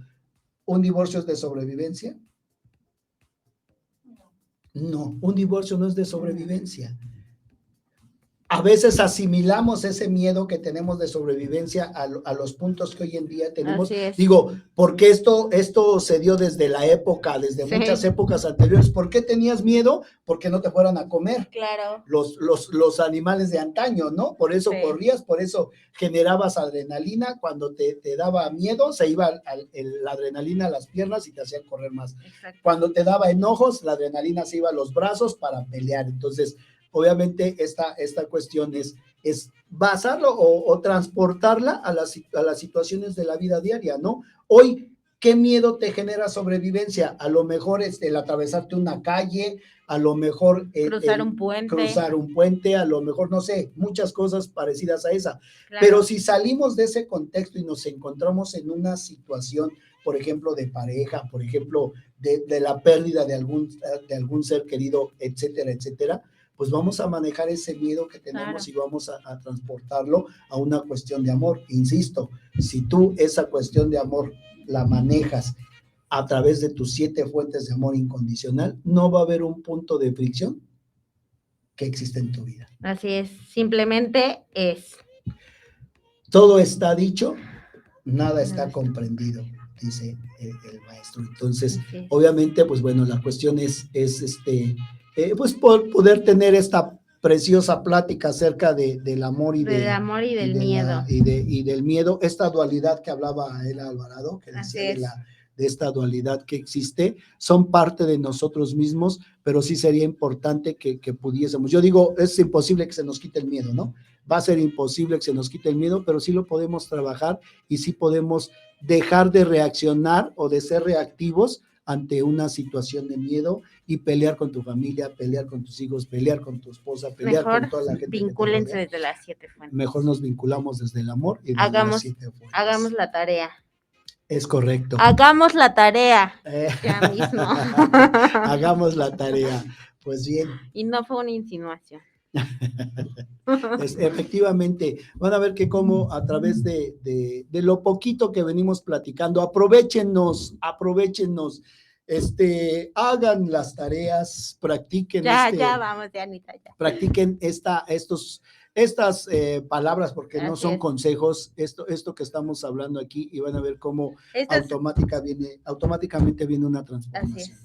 ¿un divorcio es de sobrevivencia? No, un divorcio no es de sobrevivencia. A veces asimilamos ese miedo que tenemos de sobrevivencia a los puntos que hoy en día tenemos. Digo, porque esto se dio desde muchas épocas anteriores. ¿Por qué tenías miedo? Porque no te fueran a comer. Claro. Los animales de antaño, ¿no? Por eso corrías, por eso generabas adrenalina. Cuando te daba miedo, se iba la adrenalina a las piernas y te hacían correr más. Exacto. Cuando te daba enojos, la adrenalina se iba a los brazos para pelear. Entonces, obviamente esta cuestión es basarlo o transportarla a las situaciones de la vida diaria, ¿no? Hoy, ¿qué miedo te genera sobrevivencia? A lo mejor el atravesarte una calle, a lo mejor Cruzar un puente, a lo mejor, no sé, muchas cosas parecidas a esa. Claro. Pero si salimos de ese contexto y nos encontramos en una situación, por ejemplo, de pareja, por ejemplo, de la pérdida de algún ser querido, etcétera, etcétera, pues vamos a manejar ese miedo que tenemos, claro, y vamos a transportarlo a una cuestión de amor. Insisto, si tú esa cuestión de amor la manejas a través de tus 7 fuentes de amor incondicional, no va a haber un punto de fricción que existe en tu vida. Así es, simplemente es. Todo está dicho, nada está comprendido, dice el maestro. Entonces, sí, obviamente, pues bueno, la cuestión es pues poder tener esta preciosa plática acerca del amor y del amor y del miedo. Y del miedo, esta dualidad que hablaba él, Alvarado, que decía de esta dualidad que existe, son parte de nosotros mismos, pero sí sería importante que pudiésemos. Yo digo, es imposible que se nos quite el miedo, ¿no? Va a ser imposible que se nos quite el miedo, pero sí lo podemos trabajar y sí podemos dejar de reaccionar o de ser reactivos ante una situación de miedo y pelear con tu familia, pelear con tus hijos, pelear con tu esposa, pelear con toda la gente. Vincúlense desde las 7 fuentes. Mejor nos vinculamos desde el amor y desde las 7 fuentes. Hagamos la tarea. Es correcto. Hagamos la tarea. Ya mismo. Hagamos la tarea. Pues bien. Y no fue una insinuación. Efectivamente, van a ver que como a través de lo poquito que venimos platicando, aprovechennos, hagan las tareas, practiquen. Ya vamos, Anita, ya. Practiquen estas palabras, porque no son consejos, esto que estamos hablando aquí, y van a ver cómo automáticamente viene una transformación. Así es.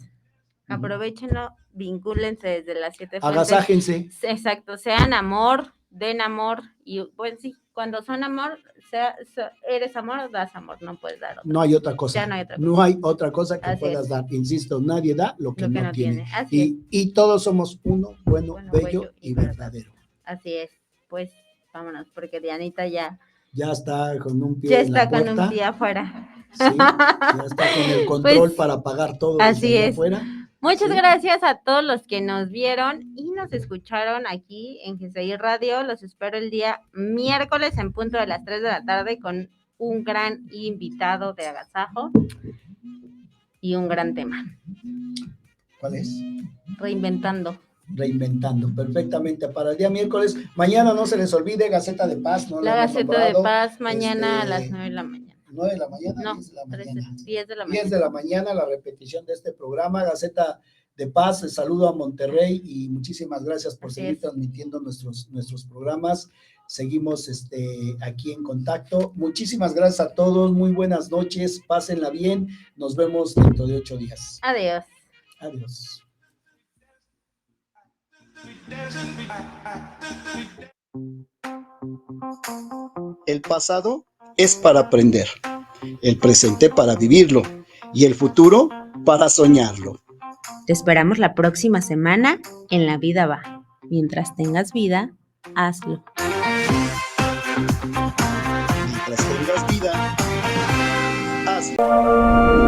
Aprovechenlo, vincúlense desde las 7 fuentes. Agasájense. Exacto, sean amor, den amor, y pues sí, cuando son amor, eres amor o das amor, no puedes dar otra. No hay otra cosa. Ya no hay otra cosa. No hay otra cosa que Así puedas dar. Insisto, nadie da lo que no tiene. Así y todos somos uno, bueno, bello y verdadero. Así es, pues vámonos, porque Dianita ya está con un pie en la puerta. Ya está con un pie afuera. Sí, ya está con el control pues, para pagar todo así es. Afuera. Muchas gracias a todos los que nos vieron y nos escucharon aquí en GCI Radio. Los espero el día miércoles en punto de las 3 de la tarde con un gran invitado de agasajo y un gran tema. ¿Cuál es? Reinventando, perfectamente para el día miércoles. Mañana no se les olvide Gaceta de Paz, ¿no? La Gaceta de Paz mañana a las 9 de la mañana. 9 de la mañana, no, 10 de la mañana. 10 de la mañana. 10 de la mañana, la repetición de este programa, Gaceta de Paz. Les saludo a Monterrey y muchísimas gracias por seguir transmitiendo nuestros programas. Seguimos aquí en contacto. Muchísimas gracias a todos, muy buenas noches, pásenla bien, nos vemos dentro de 8 días. Adiós. Adiós. El pasado es para aprender, el presente para vivirlo y el futuro para soñarlo. Te esperamos la próxima semana en La Vida Va. Mientras tengas vida, hazlo. Mientras tengas vida, hazlo.